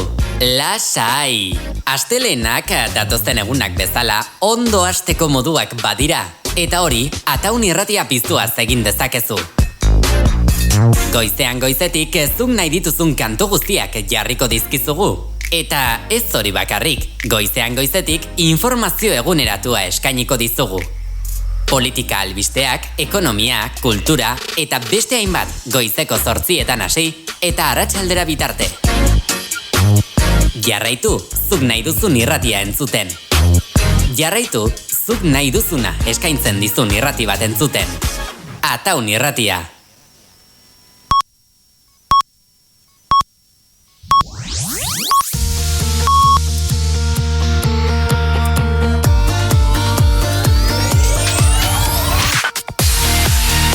Lasai! Astelehenak datozen egunak bezala ondo hasteko moduak badira. Eta hori, Ataun Irratia piztuaz egin dezakezu. Goizean goizetik zuk nahi dituzun kantu guztiak jarriko dizkizugu. Eta ez hori bakarrik, goizean goizetik informazio eguneratua eskainiko dizugu. Politika albisteak, ekonomia, kultura eta beste hainbat goizeko 8:00 hasi eta arratsaldera bitarte. Jarraitu, zuk nahi duzun irratia entzuten. Jarraitu, zuk nahi duzuna eskaintzen dizun irrati bat entzuten. Ataun Irratia.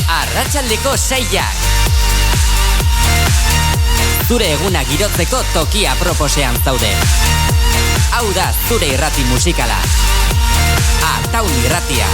Arratsaldeko 6ak. Zure eguna girotzeko tokia proposean zaude. Hau da zure irrati musikala. Ataun Irratia.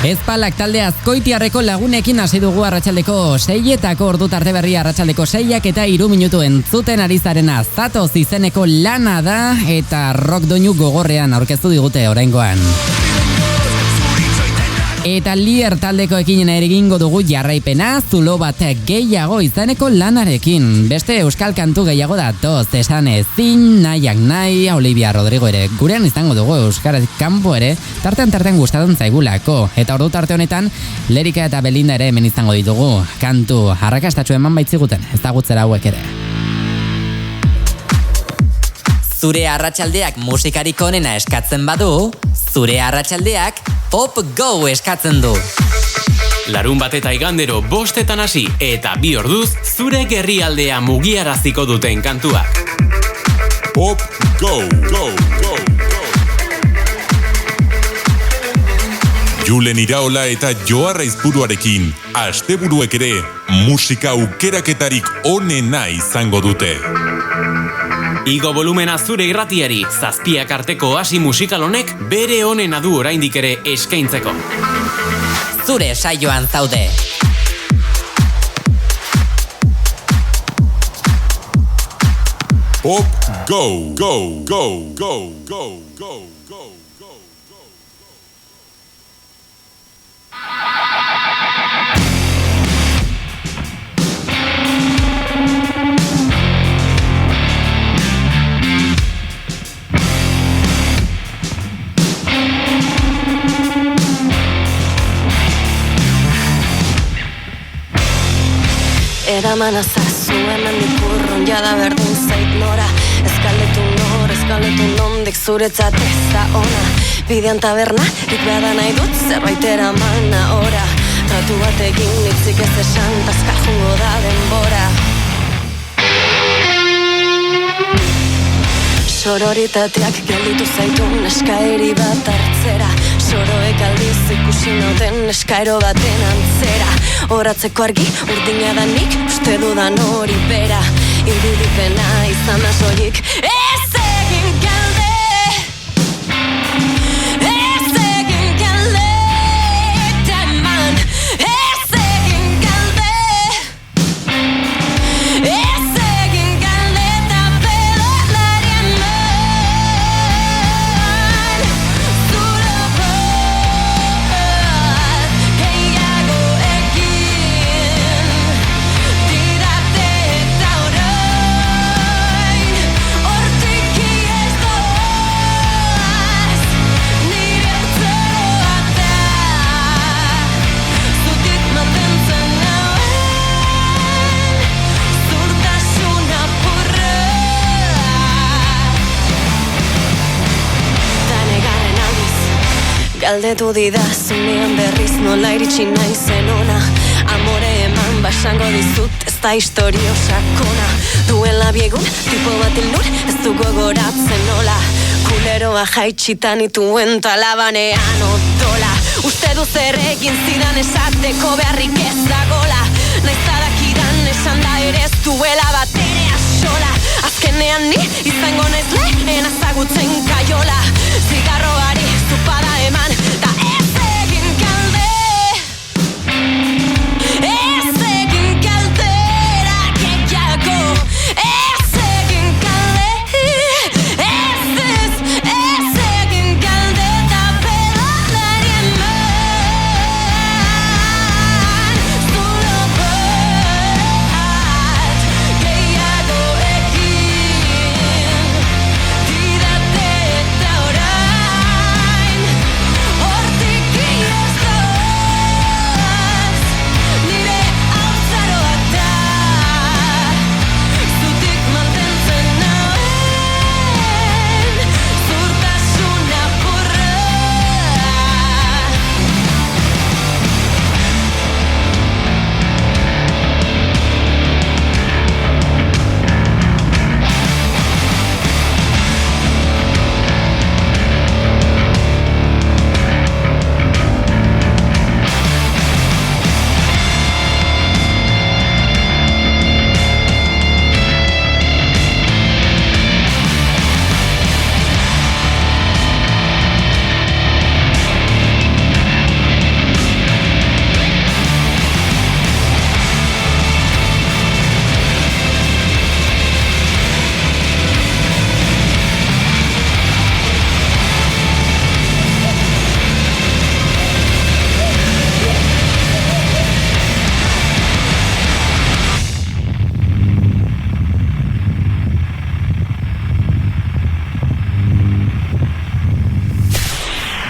Ezpalak talde Azkoitiarreko lagunekin hasi dugu arratsaldeko 6etako ordu tarte berria arratsaldeko 6ak eta 3 minutu entzuten ari zarena Zatoz izeneko lana da eta rock doinu gogorrean aurkeztu digute oraingoan. Eta Lier taldekoekin egingo dugu jarraipena zulo bat gehiago izaneko lanarekin. Beste euskal kantu gehiago datoz, esan ezin, nahiak nahi, Olivia Rodrigo ere. Gurean izango dugu euskaraz kanpo ere, tartean gustatzen zaigulako. Eta ordu tarte honetan, Lerika eta Belinda ere hemen izango ditugu. Kantu arrakastatxu eman baitziguten, ez da gutzera hauek ere. Zure arratsaldeak musikarik onena eskatzen badu, zure arratsaldeak Pop Go eskatzen du. Larun bat eta igandero 5:00 hasi eta 2 orduz zure gerrialdea mugiaraziko duten kantuak. Pop Go, go, go, go. Julen Iraola eta Joarra Izpuruarekin, asteburuek ere musika aukeraketarik onena izango dute. Igo volumena zure irratiari, 7 arteko hasi musikal honek bere onena du oraindik ere eskaintzeko. Zure saioan zaude. Pop Go, go, go, go, go, go, go. Eraman azazu hemen dikurrun jada berdin zait nora. Eskaldetu nondik zuretzat ez da ona. Bidean taberna, ikbada nahi dut zerbait eramana ora. Tratu bat egin nitzik ez esan, tazkar jungo da denbora. Sororitateak gelditu zaitun eskaeri bat hartzera. Soroek aldiz ikusi noten eskaero baten antzera. Horatzeko argi urdina da nik uste dudan hori bera. Irudipena izan da soilik ez egin galde. Ez egin galde. Eta eman ez egin galde. Ez egin galde eta pelotari eman. Zure bat gehiago egin. Didate eta orain hortik ies doaz. Nire hartzeroa da zutik mantentzen nauen zurtasun apurra. Ta negarren aldiz galdetu didazunean berriz nola iritsi naizen ona. Amore eman basango dizut ez da historio sakona. Duela biegun tipo bat ilnur ez du gogoratzen nola. Kuleroa jaitsita nituen talabanean odola. Uste du zer egin zidan esateko beharrik ez dagola. Naiz dakidan esan da ere ez duela bat ere asola. Azkenean ni izango naiz lehen azagutzen kaiola. Zigarroari zupada eman da ez egin galde. Ez egin galdera gehiago. Ez egin galde. Ez egin galde eta pelotari eman. Zure bat gehiago egin. Didate eta orain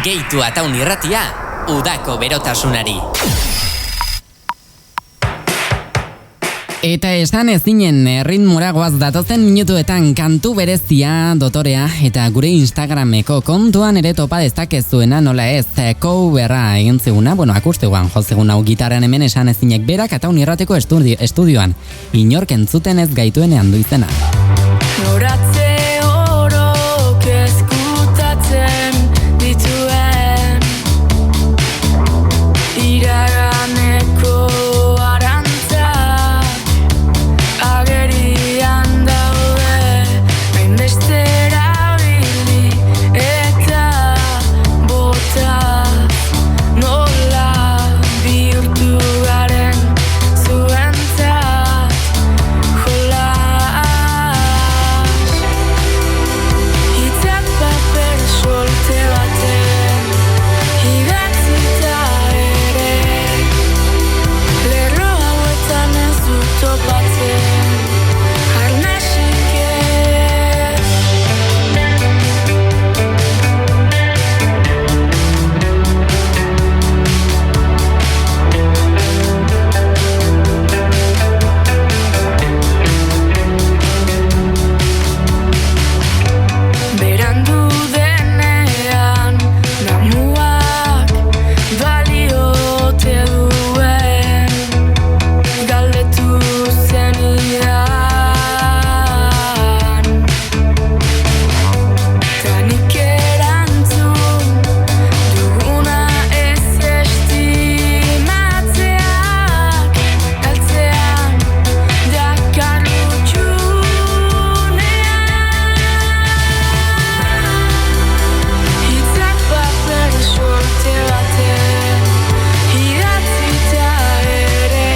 Gehitu Ataun irratia, udako berotasunari. Eta esan ezinen ritmora goaz datozen minutuetan kantu berezia dotorea eta gure Instagrameko kontuan ere topa dezakezuena nola ez coverra egin zeguna, akusteguan jozegun hau gitarren hemen esan ezinek berak Ataun irrateko estudioan inork entzuten ez gaituenean du izena. Noratze orok eskutatzen dituen iraganeko arantzak agerian daude hainbestera bili eta bota nola bihurtu garen zuentzat jolas. Hitzak paper solte baten idatzita ere lerro hauetan ez dut topatzen arnasik ez. Berandu denean damuak baliote duen galdetu zenidan ta nik erantzun duguna ez estimatzeak galtzean dakar hitzak paper solte baten idatzita ere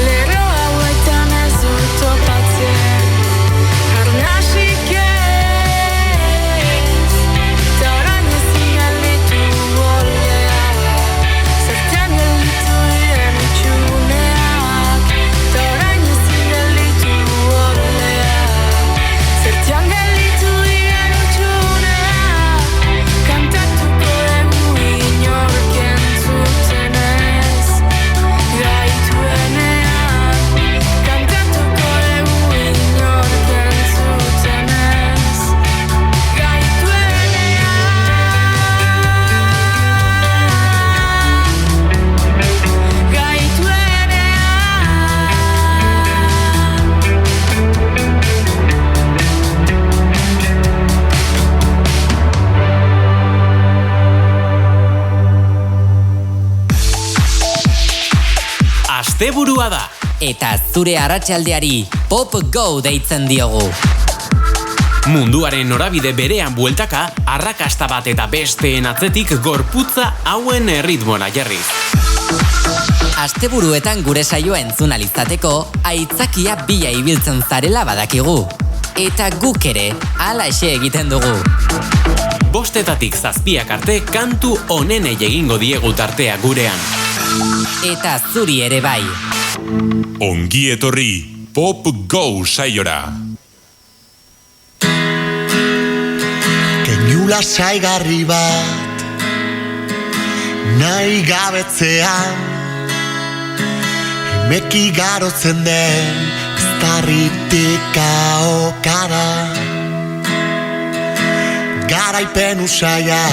lerro hauetan ez dut topatzen arnasik ez. Ta orain ezin gelditu oldeak zertan gelditu diren utxuneak. Ta orain ezin gelditu oldeak zertan gelditu diren utxuneak. Kantatuko dugu inork entzuten ez gaituenean. Kantatuko dugu inork entzuten ez Asteburua da. Eta zure arratsaldeari Pop Go deitzen diogu. Munduaren norabide berean bueltaka, arrakasta bat eta besteen atzetik gorputza hauen erritmora jarriz. Asteburuetan gure saioa entzun alizateko, aitzakia bila ibiltzen zarela badakigu. Eta guk ere, halaxe egiten dugu. 5 zazpiak arte kantu onenei egingo diegu tartea gurean. Eta zuri ere bai. Ongi etorri Pop Go saiora. Keinu lasaigarri bat nahi gabetzean emeki garotzen den eztarritik ahokada garaipen usaia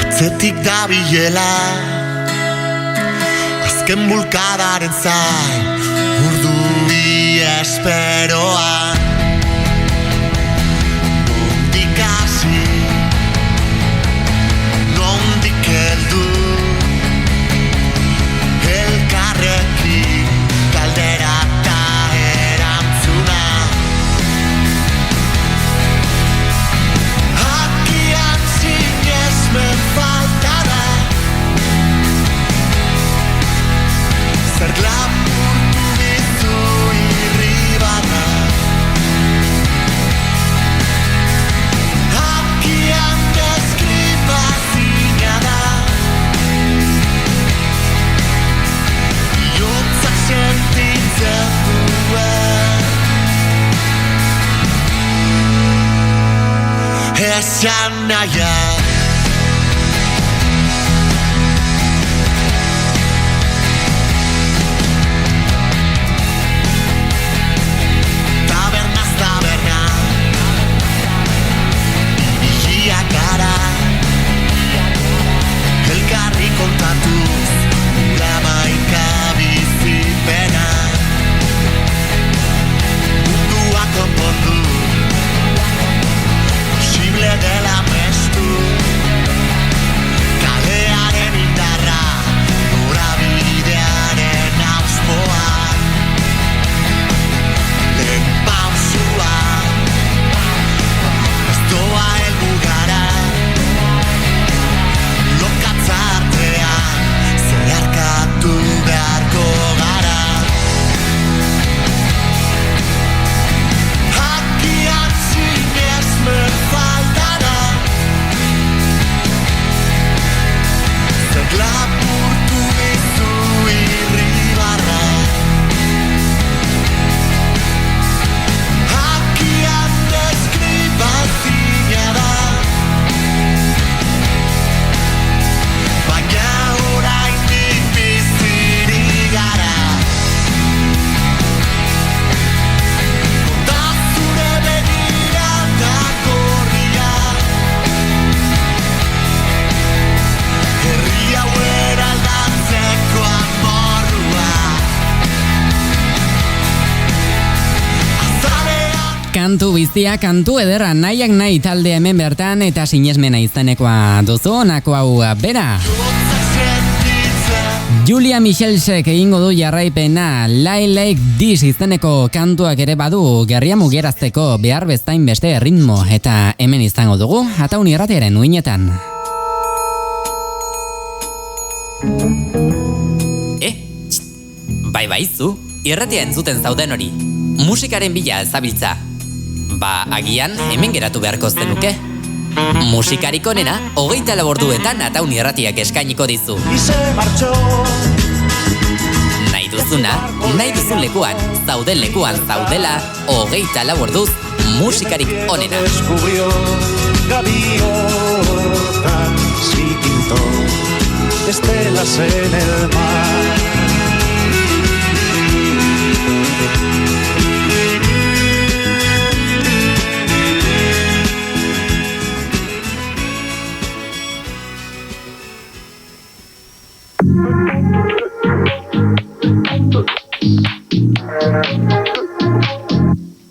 atzetik dabilela azken bulkadaren zain urduri esperoan. Nondik hasi, nondik heldu elkarrekin galdera eta erantzuna. Agian sinesmen falta da zer lapurtu dizu irribarra. Agian deskribazina da bihotzak sentitzen duen. Esan naia. Tabernaz taberna, ibilia gara, elkarri kontatuz, hamaika bizipena. Mundua konpondu, posible dela mestu, kalearen indarra, norabidearen auspoa, lehen pausua, ez doa helmugara, lokatza artean, zeharkatu beharko gara. Agian sinesmen faltara, zer lapurtu dizu irribarra. Agian deskribazina da, baina oraindik bizirik gara. Konta zure begirada gorria, herri hau eraldatzeko amorrua. Azalean Kantu bizia, kantu ederra, nahiak nahi talde hemen bertan eta sinesmena izanekoa duzu, honako hau bera. Julia Michelsek egingo du jarraipena, Like This izeneko kantuak ere badu gerria mugerazteko behar bezain beste ritmo eta hemen izango dugu, Ataun irratiaren uinetan. Bai zu, irratia entzuten zauden hori. Musikaren bila ezabiltza. Ba, agian hemen geratu beharko zenuke. Musikarik onena, 24 orduetan Ataun irratiak eskainiko dizu. Nahi duzuna, nahi duzun lekuan, zauden lekuan zaudela, 24 orduz, musikarik onena. Descubrió gaviotas y pintó estelas en el mar.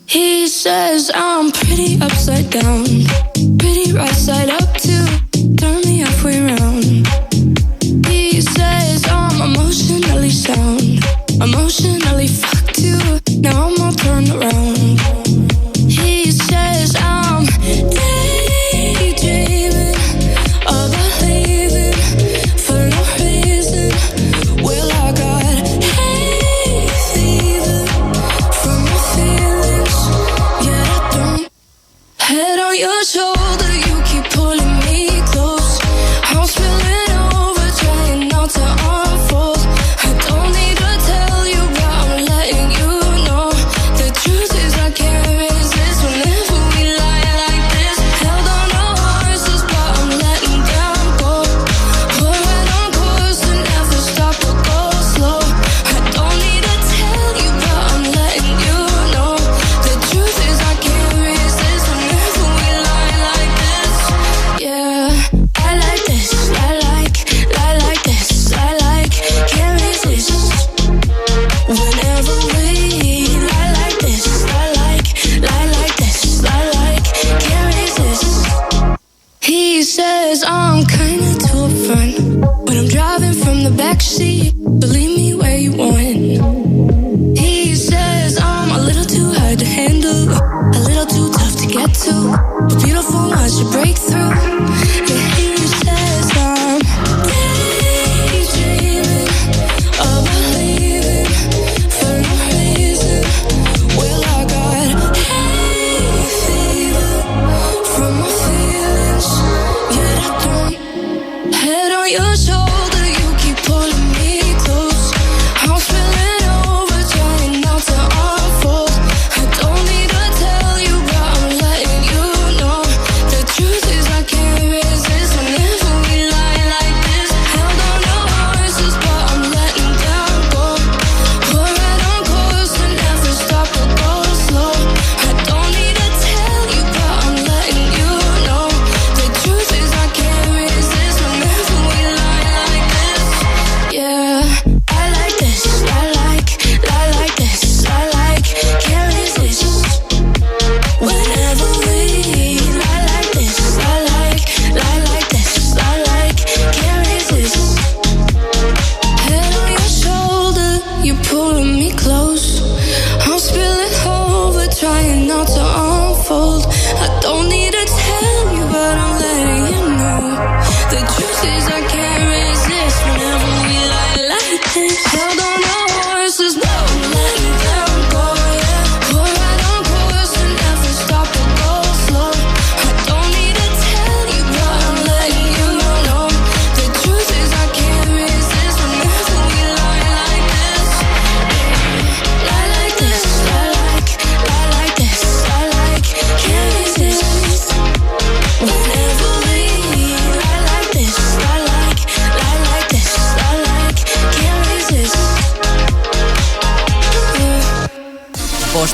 He says I'm pretty upside down, pretty right side up too, turn me halfway round. He says I'm emotionally sound, emotionally fucked too, now I'm all turned around. He says I'm daydreaming about leaving for no reason. Well, I got hay fever from my feelings, yet I don't. Head on your shoulder, you keep pulling me close. I'm spilling over, trying not to unfold. I don't need to tell you, but I'm letting you know. The truth is I can't resist whenever we lie like this. Held on to horses, but I'm letting them go. We're on course to never stop or go slow. I don't need to tell you, but I'm letting you know. The truth is I can't resist whenever we lie like this. Yeah, I like this, I like this, I like, can't resist. Whenever we lie like this, I like this, I like, can't resist. He says I'm kinda too upfront when I'm driving from the backseat. Believe me where you want. He says I'm a little too hard to handle, a little too tough to get to, but beautiful once you break through. Yeah, he says I'm daydreaming about leaving for no reason. Well, I got hay fever from my feelings, yet I don't. Head on your shoulder, you keep pulling me close. I'm spilling over, trying not to unfold. I don't need to tell you, but I'm letting you know. The truth is I can't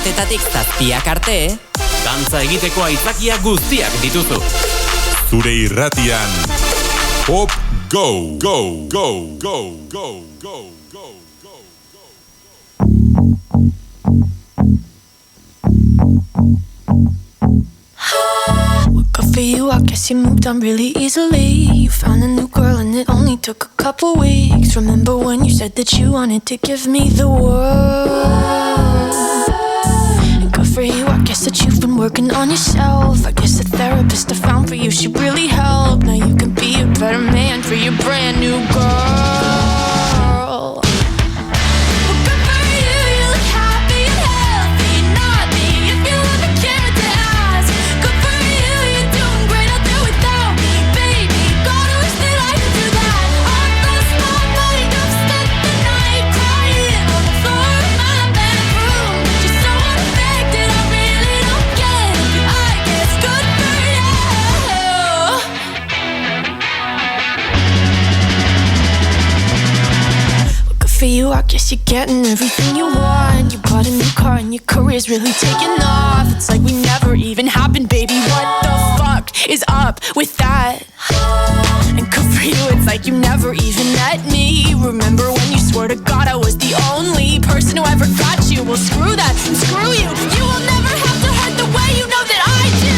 batetatik 7 arte, dantza egiteko aitzakia guztiak dituzu. Zure irratian Pop Go, go, go, go, go, go, go, Good for you, I guess you moved on really easily. You found a new girl and it only took a couple weeks. Remember when you said that you wanted to give me the world? And good for you, I guess that you've been working on yourself. I guess the therapist I found for you, she really helped. Now you can be a better man for your brand new girl. For you, I guess you're getting everything you want. You bought a new car and your career's really taking off. It's like we never even happened, baby. What the fuck is up with that? And good for you, it's like you never even met me. Remember when you swore to God I was the only person who ever got you? Well, screw that, screw you. You will never have to hurt the way you know that I do.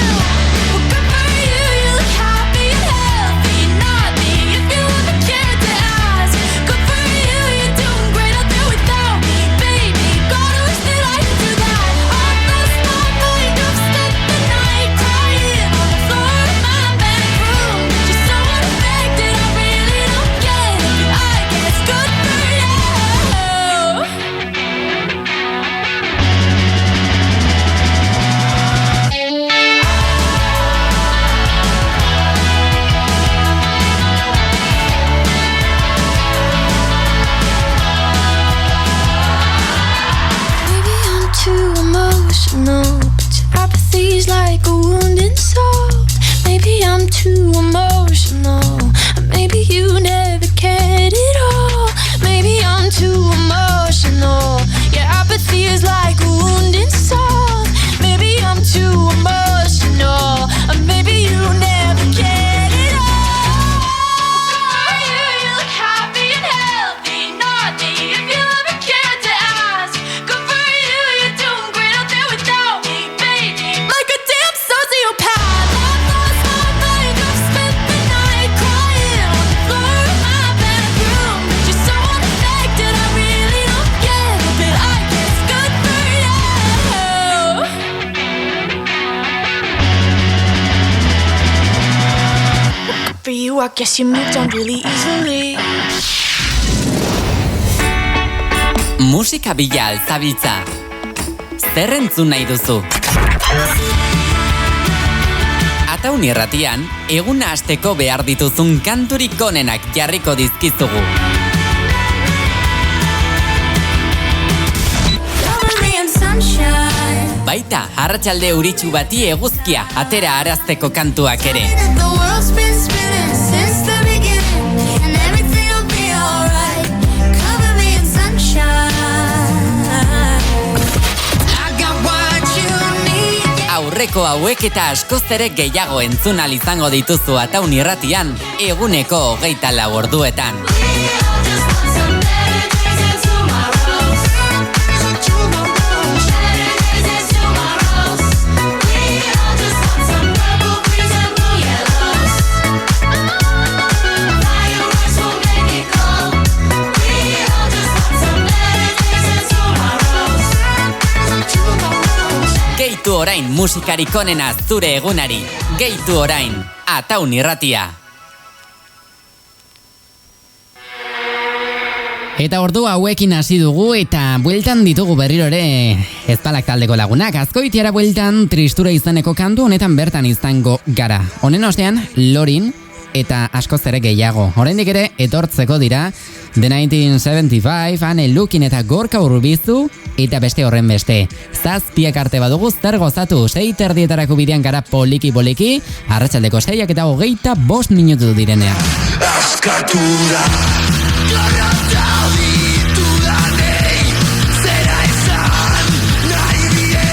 Well, good for you, you look happy and healthy. Not me, if you ever cared to ask. Good for you, you're doing great out there without me, baby. God, I wish that I could do that. On those long nights, I've spent the night crying on the floor of my bedroom. Just so unaffected, I really don't get it, but I guess good for you. Maybe I'm too emotional, but your apathy's like a wounded soul. Maybe I'm too emotional, and maybe you never cared at all. Maybe I'm too emotional, your apathy is like a wounded soul. Maybe I'm too emotional, and maybe you never cared at all. You look happy and healthy, not me, if you ever cared to ask. Good for you, you're doing great out there without me, baby. Like a damn sociopath. I've lost my mind, I've spent the night crying on the floor of my bedroom. Just so unaffected, I really don't get it, but I guess good for you. Good for you, I guess you moved on really easily. musika bila alzabiltza. Zer entzun nahi duzu? Ataun irratian, eguna hasteko behar dituzun kanturik onenak jarriko dizkizugu. Baita, arratsalde euritsu bati eguzkia atera arazteko kantuak ere. Aurreko hauek eta askoz ere gehiago entzun ahal izango dituzu Ataun irratian, eguneko 24 orduetan. Gehitu orain musikarik onena zure egunari. Gehitu orain, Ataun irratia. Eta ordu hauekin hasi dugu eta bueltan ditugu berriro ere ezpalak taldeko lagunak. Azkoitiara bueltan tristura izaneko kantu honetan bertan izango gara. Honen ostean, Lorin eta askoz ere gehiago. Oraindik ere etortzeko dira The 1975, Ane Lukin eta Gorka Urbizu eta beste horren beste. 7 arte badugu zer gozatu. 6:30 bidean gara poliki-poliki, arratsaldeko 6 eta 25 minutu direnean. Askatura, garrantza ditu danei, zera esan nahi die.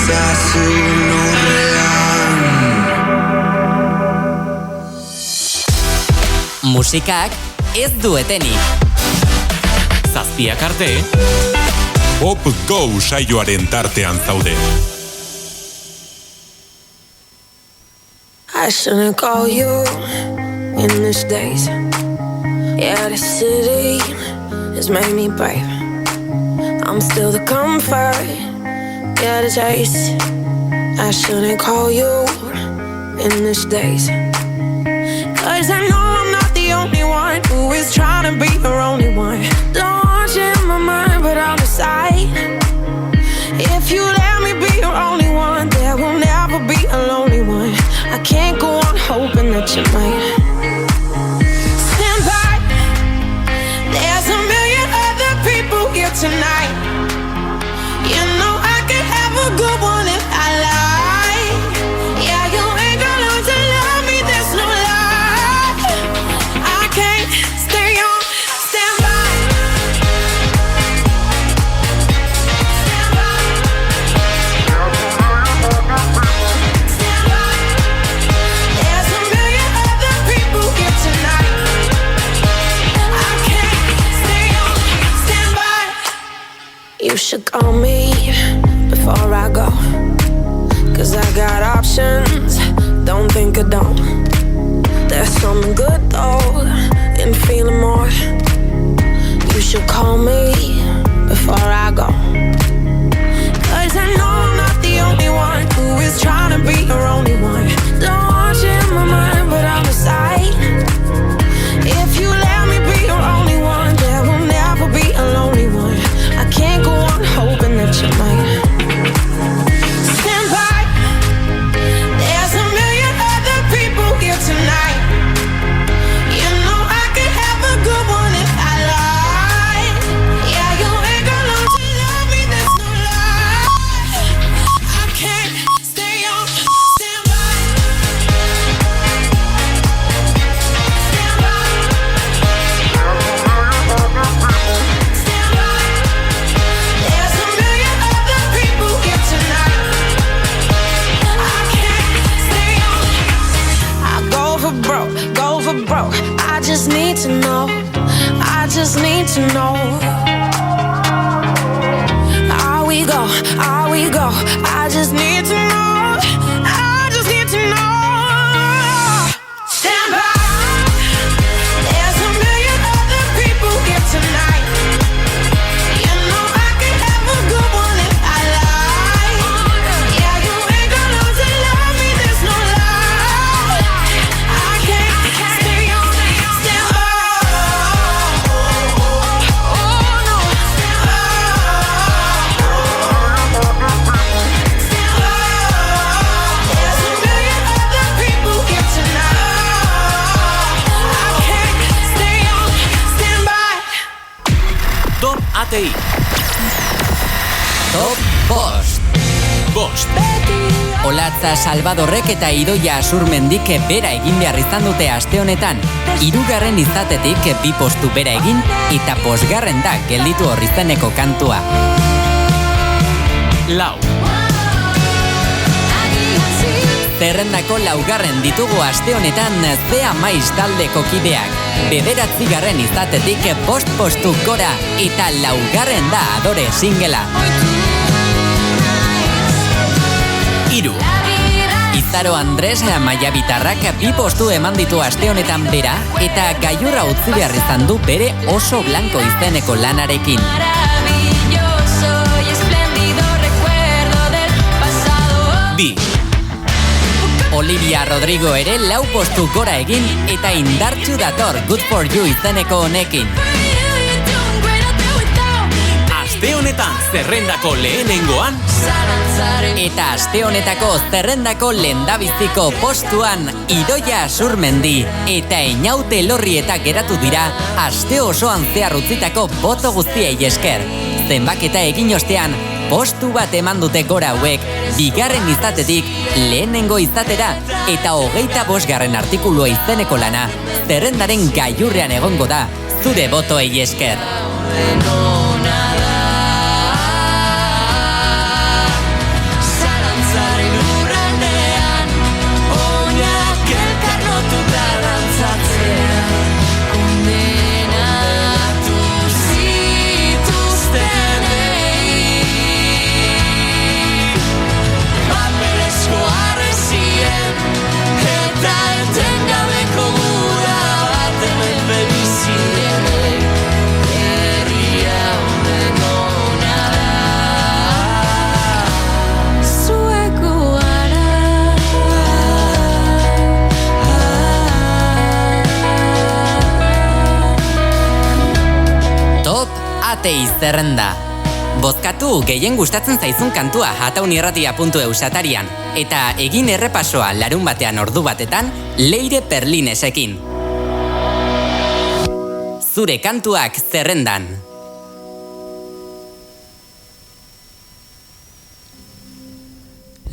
ezazu lurrean. Musikak ez du etenik. Zazpiak arte Pop Go saioaren tartean zaude. I shouldn't call you in these days. Yeah, the city has made me brave. I'm still the comfort, yeah, the taste. I shouldn't call you in these days. Cause I know I'm not the only one who is trying to be your only one. Don't want you in my mind, but on the side. If you let me be your only one, there will never be a lonely one. I can't go on hoping that you might stand by. There's a million other people here tonight. You know I could have a good one if I lie. Yeah, you ain't gonna learn to love me, there's no lie. I can't stay on standby. There's a million other people here tonight. I can't stay on standby. You should call me before I go, cause I got options, don't think I don't. There's something good though in feeling more. You should call me before I go, cause I know I'm not the only one who is trying to be your only one. Don't want you in my mind, but on the side. If you let me be your only one, there will never be a lonely one. I can't go on hoping that you might stand by. There's a million other people here tonight. You know I could have a good one if I lie. Yeah, you ain't gonna learn to love me, there's no lie. I can't stay on standby. There's a million other people here tonight. I can't stay on. I go for broke. I just need to know. I just need to know. Are we go? I just need to know. I just need to know. Stand by. There's a million other people here tonight. You know I could have a good one if I lie. Yeah, you ain't gonna learn to love me, there's no lie. I can't stay on standby. Oh no. There's a million other people here tonight. I can't stay on standby. Top ATI Top Bost. Bost. Olatza Salvadorrek eta Idoia Asurmendik bera egin behar izan dute aste honetan. 3. izatetik 2 postu bera egin eta 5. da gelditu hor izeneko kantua. Lau. Zerrendako 4. ditugu aste honetan Zea Maiz taldeko kideak. 9. izatetik 5 postu gora eta 4. da Adore singela. 3. Izaro Andres Maiabitarrak 2 postu eman ditu aste honetan bera eta gailurra utzi behar izan du bere Oso Blanco izeneko lanarekin. 2. Olivia Rodrigo ere 4 postu gora egin eta indartsu dator Good For You izeneko honekin. Aste honetan zerrendako lehenengoan eta aste honetako zerrendako lehendabiziko postuan Idoia Asurmendi eta Einaute Elorrieta geratu dira aste osoan zehar utzitako boto guztiei esker. Zenbaketa egin ostean postu bat eman dute gora hauek 2. izatetik lehenengo izatera eta 25. artikulua izeneko lana zerrendaren gailurrean egongo da zure botoei esker. Gazteiz zerrenda. Bozkatu gehien gustatzen zaizun kantua ataunirratia.eu satarian eta egin errepasoa larun batean ordu batetan Leire Perlinesekin. Zure kantuak zerrendan.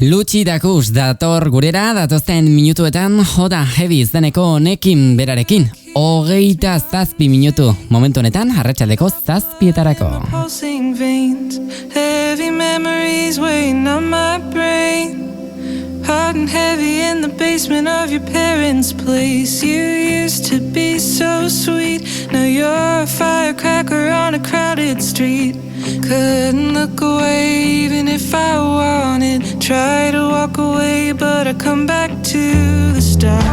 Lutxi Dakus dator gurera datozen minutuetan Joda Heavy izeneko honekin berarekin. 27 minutu momentu honetan arratsaldeko 7:00. Pulsing veins, heavy memories weighing on my brain. Hot and heavy in the basement of your parents' place. You used to be so sweet. Now you're a firecracker on a crowded street. Couldn't look away even if I wanted. Try to walk away but I come back to the start.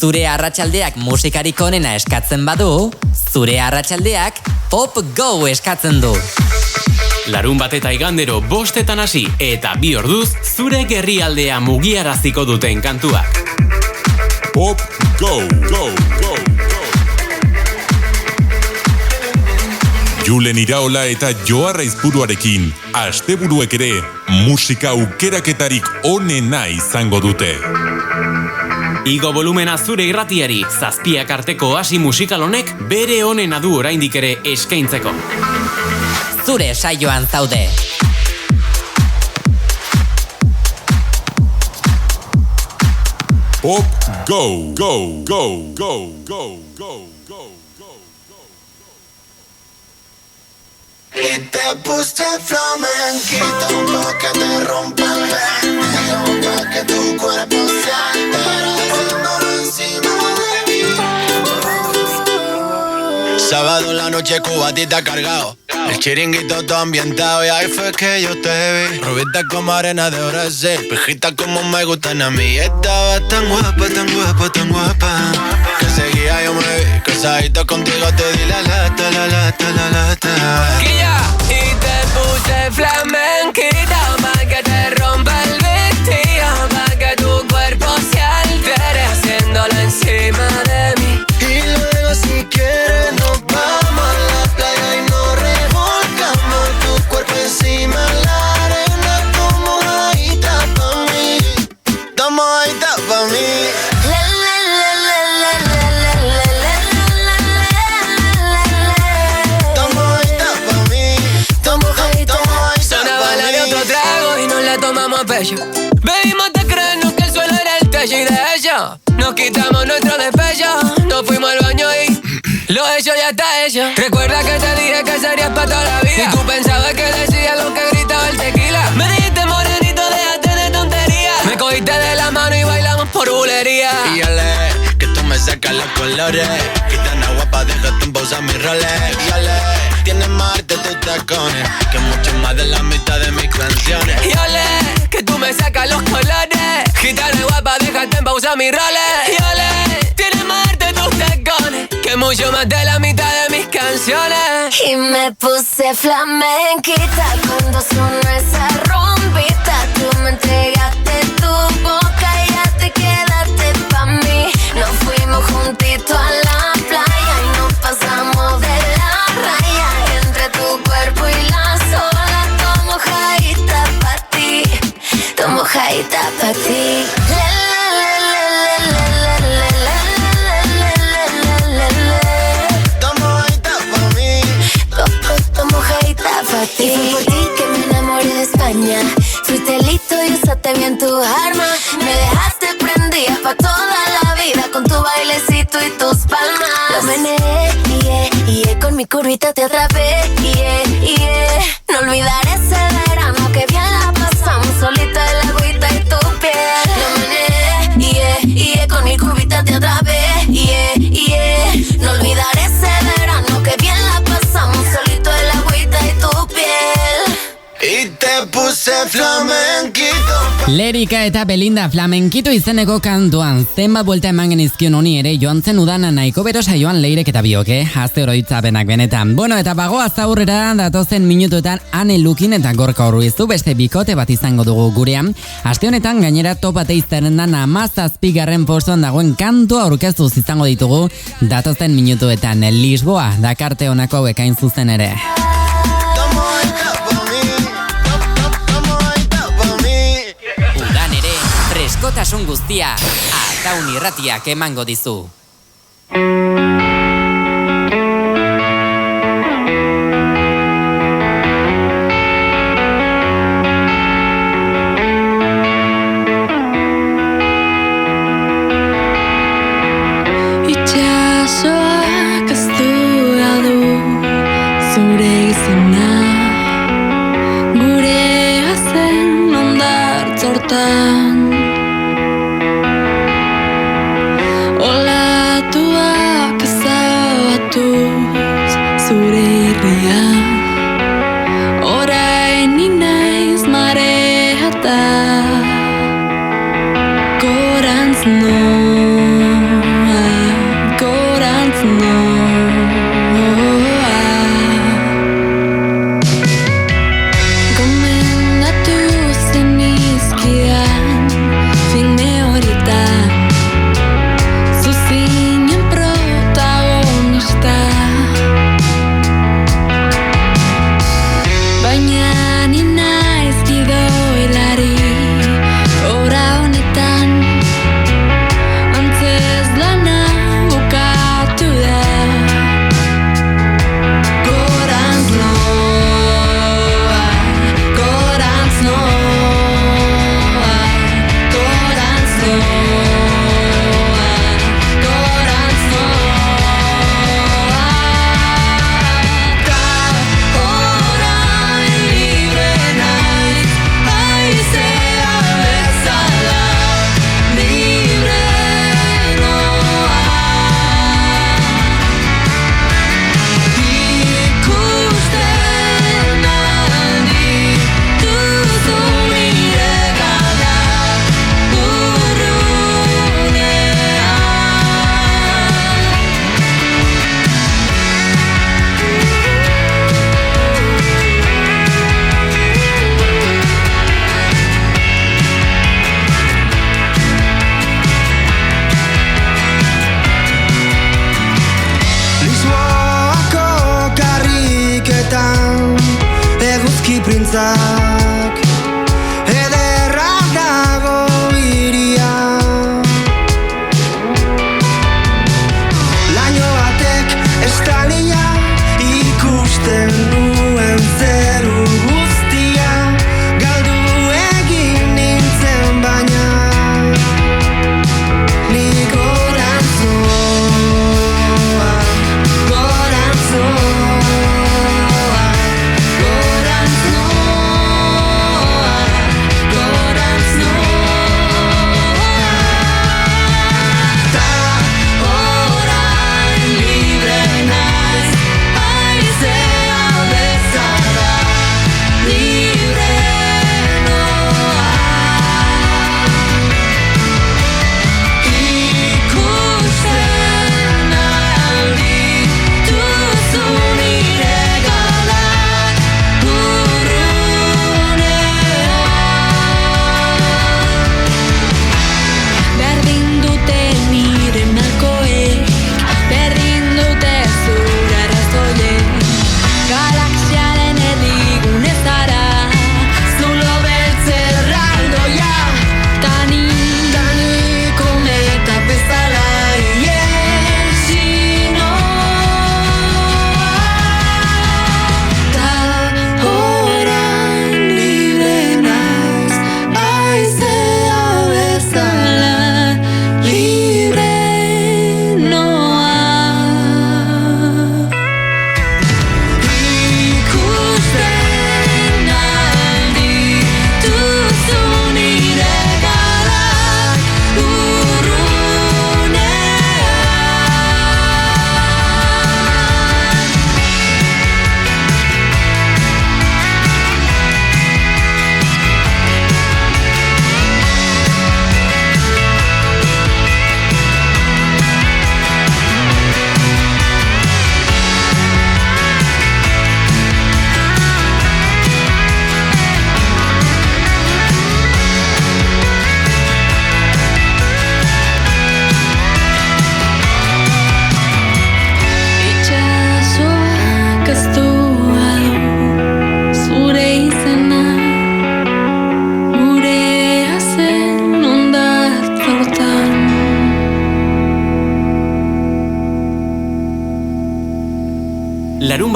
Zure arratsaldeak musikarik onena eskatzen badu, zure arratsaldeak Pop Go eskatzen du. Larun bat eta igandero 5 hasi eta 2 orduz zure gerrialdea mugiaraziko duten kantuak. Pop Go, go, go, go. Julen Iraola eta Joarra Izpuruarekin asteburuek ere musika aukeraketarik onena izango dute. Igo volumena zure irratiari, 7 arteko hasi musikal honek bere onena du oraindik ere eskaintzeko. zure saioan zaude. Pop Go, go, go, go, go, go, go. Y te puse flamenquito pa' que te rompa el vestido, pa' que tu cuerpo se altere haciéndolo encima de mí. Sábado en la noche cubatita cargado, el chiringuito todo ambientado y ahí fue que yo te vi. Rubita como arena de Brasil, pijita como me gustan a mí. Estaba tan guapa, tan guapa, tan guapa, que seguía yo me vi. Casadito contigo te di la lata, la lata, la lata. Y te puse flamenquita pa' que te rompa el vestido, pa' que tu cuerpo se altere haciéndolo encima de mí. Y luego si quieres nos vamos a la playa y nos revolcamos tu cuerpo encima de la arena. Tu mojadita pa' mí, tu mojadita pa' mí. Tomamos pecho, bebimos de creernos que el suelo era el techo y de hecho nos quitamos nuestro despecho, nos fuimos al baño y lo hecho ya está hecho. Recuerda que te dije que serías pa' toda la vida y tú pensabas que decía lo que gritaba el tequila. Me dijiste morenito, déjate de tontería, me cogiste de la mano y bailamos por bulería. Y ale, que tú me sacas los colores, gitana guapa, déjate en pausa mis roles. Y ale, tienes más arte tus tacones que mucho más de la mitad de mis canciones. Y ole, que tú me sacas los colores, gitana guapa, déjate en pausa mis roles. Y ole, tienes más arte tus tacones que mucho más de la mitad de mis canciones. Y me puse flamenquita cuando sonó esa rompita. Tú me entregaste tu boca y ya te quedaste pa' mí. Nos fuimos juntitos a la playa y nos pasamos de la raya. Entre tu cuerpo y las olas, tu mojadita pa' ti, tu mojadita pa' ti. Y fue por ti que me enamoré de España. Fuiste listo y usaste bien tu arma. Me dejaste prendida pa' toda la vida con tu bailecito y tus palmas. Lo meneé, con mi curvita te atrapé. No olvidaré ese verano que bien la pasamos solita en la agüita y tu piel. Lo meneé, con mi curvita te atrapé. No olvidaré ese verano que bien la pasamos solito en la agüita y tu piel. Y te puse flamenquito. Lerika eta Belinda flamenkito izeneko kantuan zenbat buelta eman genizkion honi ere joan zen udana nahiko bero saioan Leirek eta Bioke, azte oroitzapenak benetan. Bueno, eta bagoaz aurrera datozen minutuetan Ane Lukin eta Gorka Urbizu beste bikote bat izango dugu gurean. Aste honetan gainera top ateizterendan 17. postuan dagoen kantua aurkeztuz izango ditugu datozen minutuetan. Lisboa dakarte honako hauek hain zuzen ere. Freskotasun guztia Ataun irratiak emango dizu. Itxasoak aztua du zure izena, gurea zen hondartzortan. Olatuak ezabatuz zure irria, orain ni naiz mareata, gorantz noa, gorantz noa. Gomendatu zenizkidan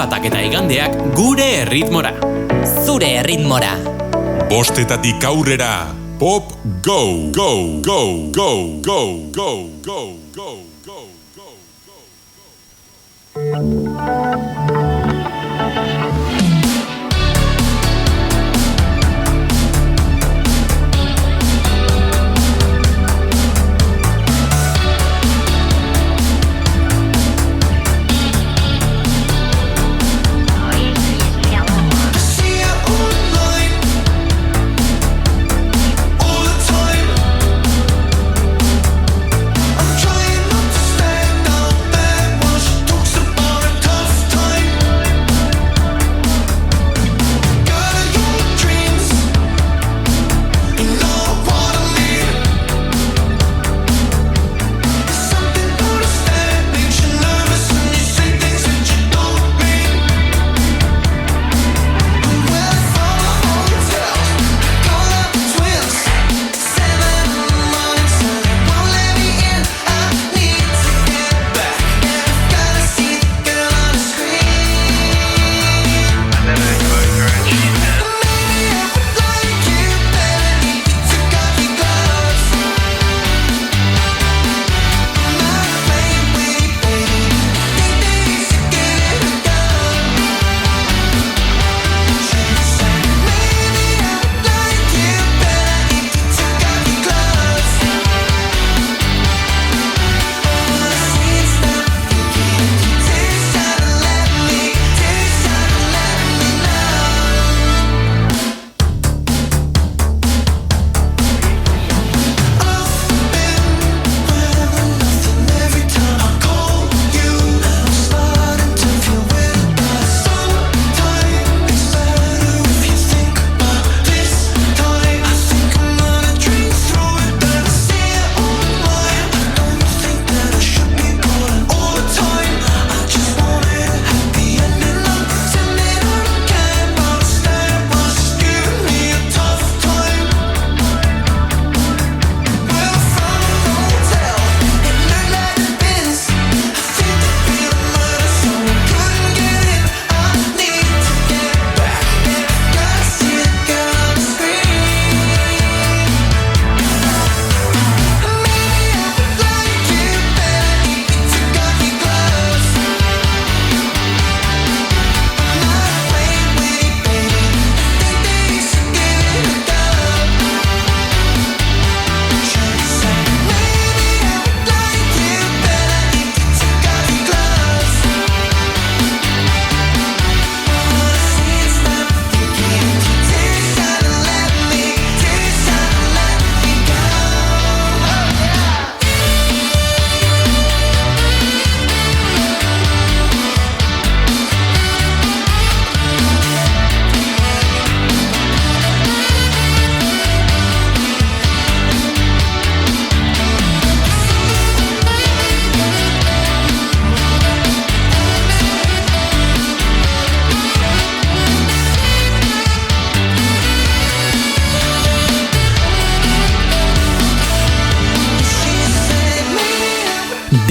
larunbatak eta igandeak gure erritmora. Zure erritmora. Bostetatik aurrera. Pop Go. Go. Go. Go. Go. Go. Go. Go.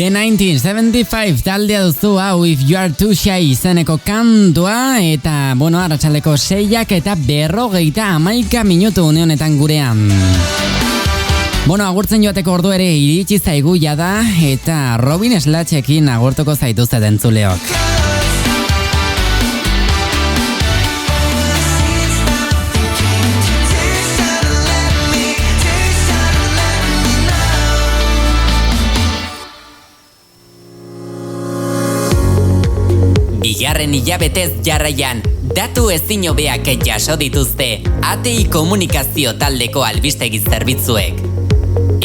The 1975 taldea duzu hau If You Are Too Shy izeneko kantua eta, arratsaleko 6 eta 51 minutu une honetan gurean. Agurtzen joateko ordu ere iritsi zaigu jada eta Robin Slatchekin agurtuko zaituztet entzuleok. Bigarren hilabetez jarraian, datu ezin hobeak jaso dituzte ATI komunikazio taldeko albistegi zerbitzuek.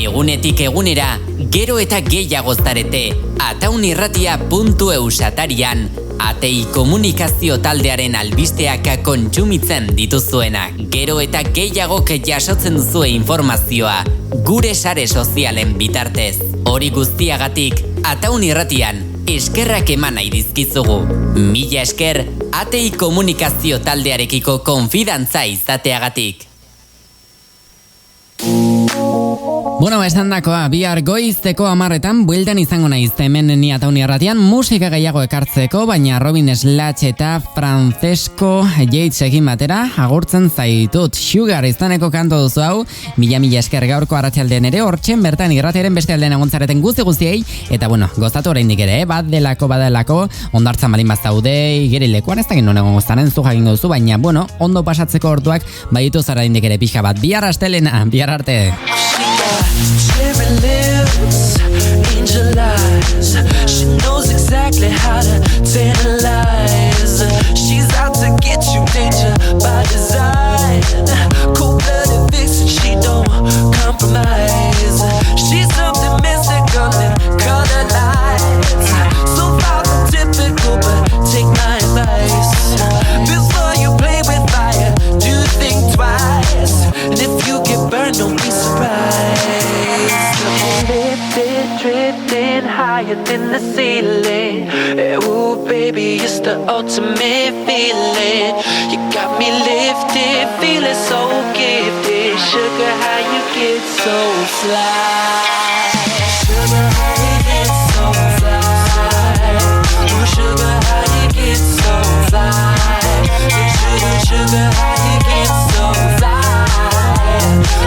Egunetik egunera, gero eta gehiago zarete, ataunirratia.eu satarian, ATI komunikazio taldearen albisteak kontsumitzen dituzuena. Gero eta gehiagok jasotzen duzue informazioa, gure sare sozialen bitartez. Hori guztiagatik, Ataunirratian, eskerrak eman nahi dizkizugu. Mila esker, ATI komunikazio taldearekiko konfidantza izateagatik. Bueno, esan dakoa, bihar goizteko 10:00 bueltan izango naiz hemen ni eta unirratian musika gehiago ekartzeko, baina Robin Slash eta Francesco Yates egin batera agurtzen zaitut. Sugar izaneko kanto duzu hau, mila esker gaurko arratsaldean ere hortzen bertan irratiaren beste aldean egontzareten guztiei, eta bueno, gozatu oraindik ere, bat delako, ondartzan balin bazaude, igerilekuan ez dakit non egon goztaren zu jakingo duzu, baina bueno, ondo pasatzeko orduak baditu zara oraindik ere pixka bat. Bihar astelena, bihar arte. Cherry lips, angel eyes. She knows exactly how to tantalize. She's out to get you, danger by design. Cold-blooded vixen, she don't compromise. She's something mystical in color lights. So far from typical, but take my advice. Before you play with fire, do think twice. And if you get burned, don't be surprised. Lifted, drifting higher than the ceiling. Ooh, baby, it's the ultimate feeling. You got me lifted, feeling so gifted. Sugar, how you get so fly? Sugar, how you get so fly? Ooh, sugar, how you get so fly? Sugar, how you get so fly?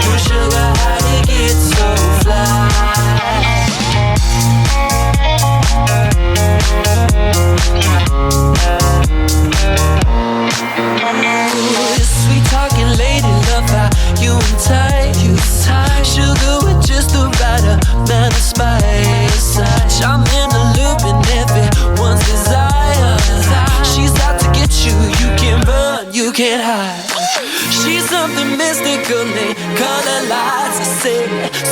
Ooh, sugar, how you get so fly? Sweet talking lady, love how you entice. Sugar with just the right amount of spice. I'm in the loop and everyone's desire. She's out to get you, you can't run, you can't hide. She's something mystical in color lights. I say,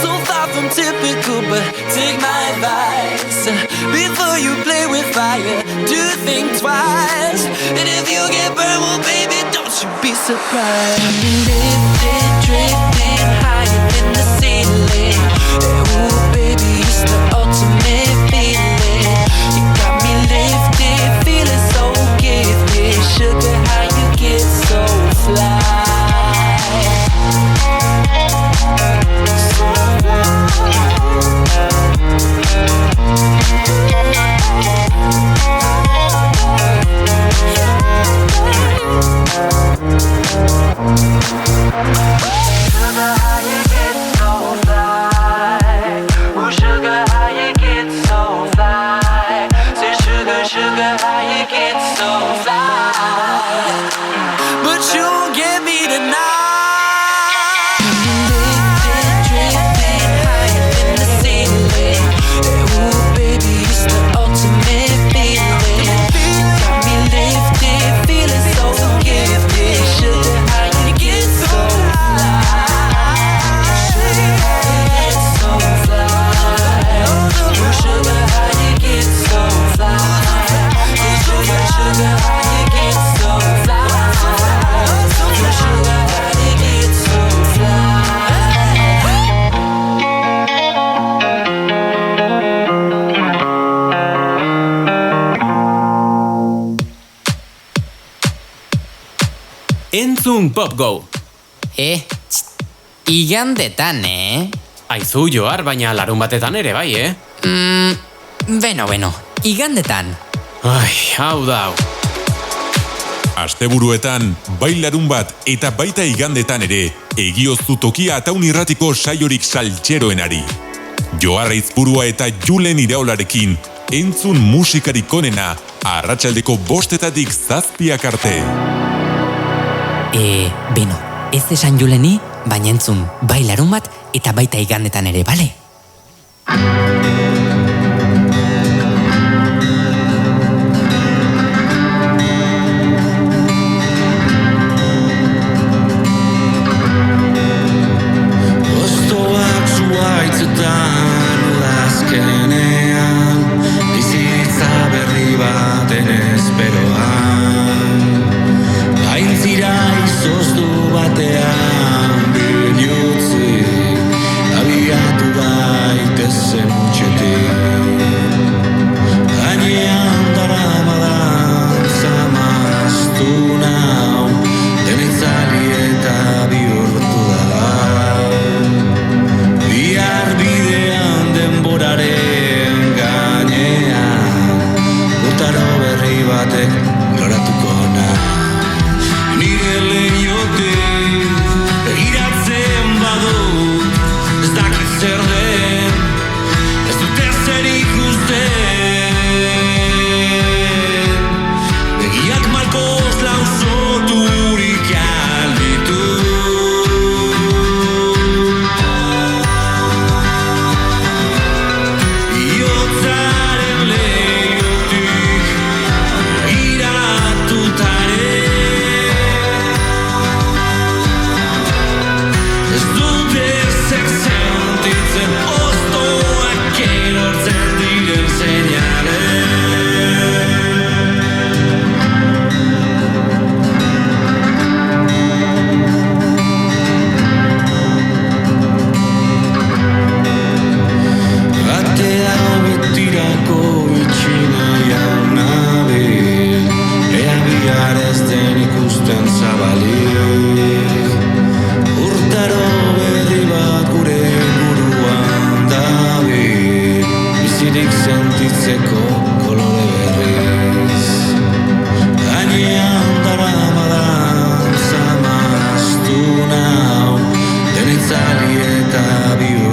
so far from typical, but take my advice. Before you play with fire, do think twice. And if you get burned, well baby, don't you be surprised. Lifted, drifting higher than the ceiling. Ooh baby, it's the ultimate feeling. You got me lifted, feeling so gifted. Sugar, how you get so fly? Entzun Pop Go. Igandetan, Aizu Johar, baina larun batetan ere bai, Beno, igandetan. Ai, hau da hau. Asteburuetan, bai larun bat eta baita igandetan ere, egioztu tokia ataun irratiko saiorik saltxeroenari. Johar Aizpurua eta Julen Iraolarekin, entzun musikarik onena, arratsaldeko 5:00 7:00 arte. Beno, ez esan Juleni, baina entzun bai larun bat eta baita igandetan ere, bale? Hostoak zuaitzetan udazkenean, bizitza berri baten esperoan. Aintzira izoztu batean, bilutzi, abiatu daitezen utxetik. cerca vivo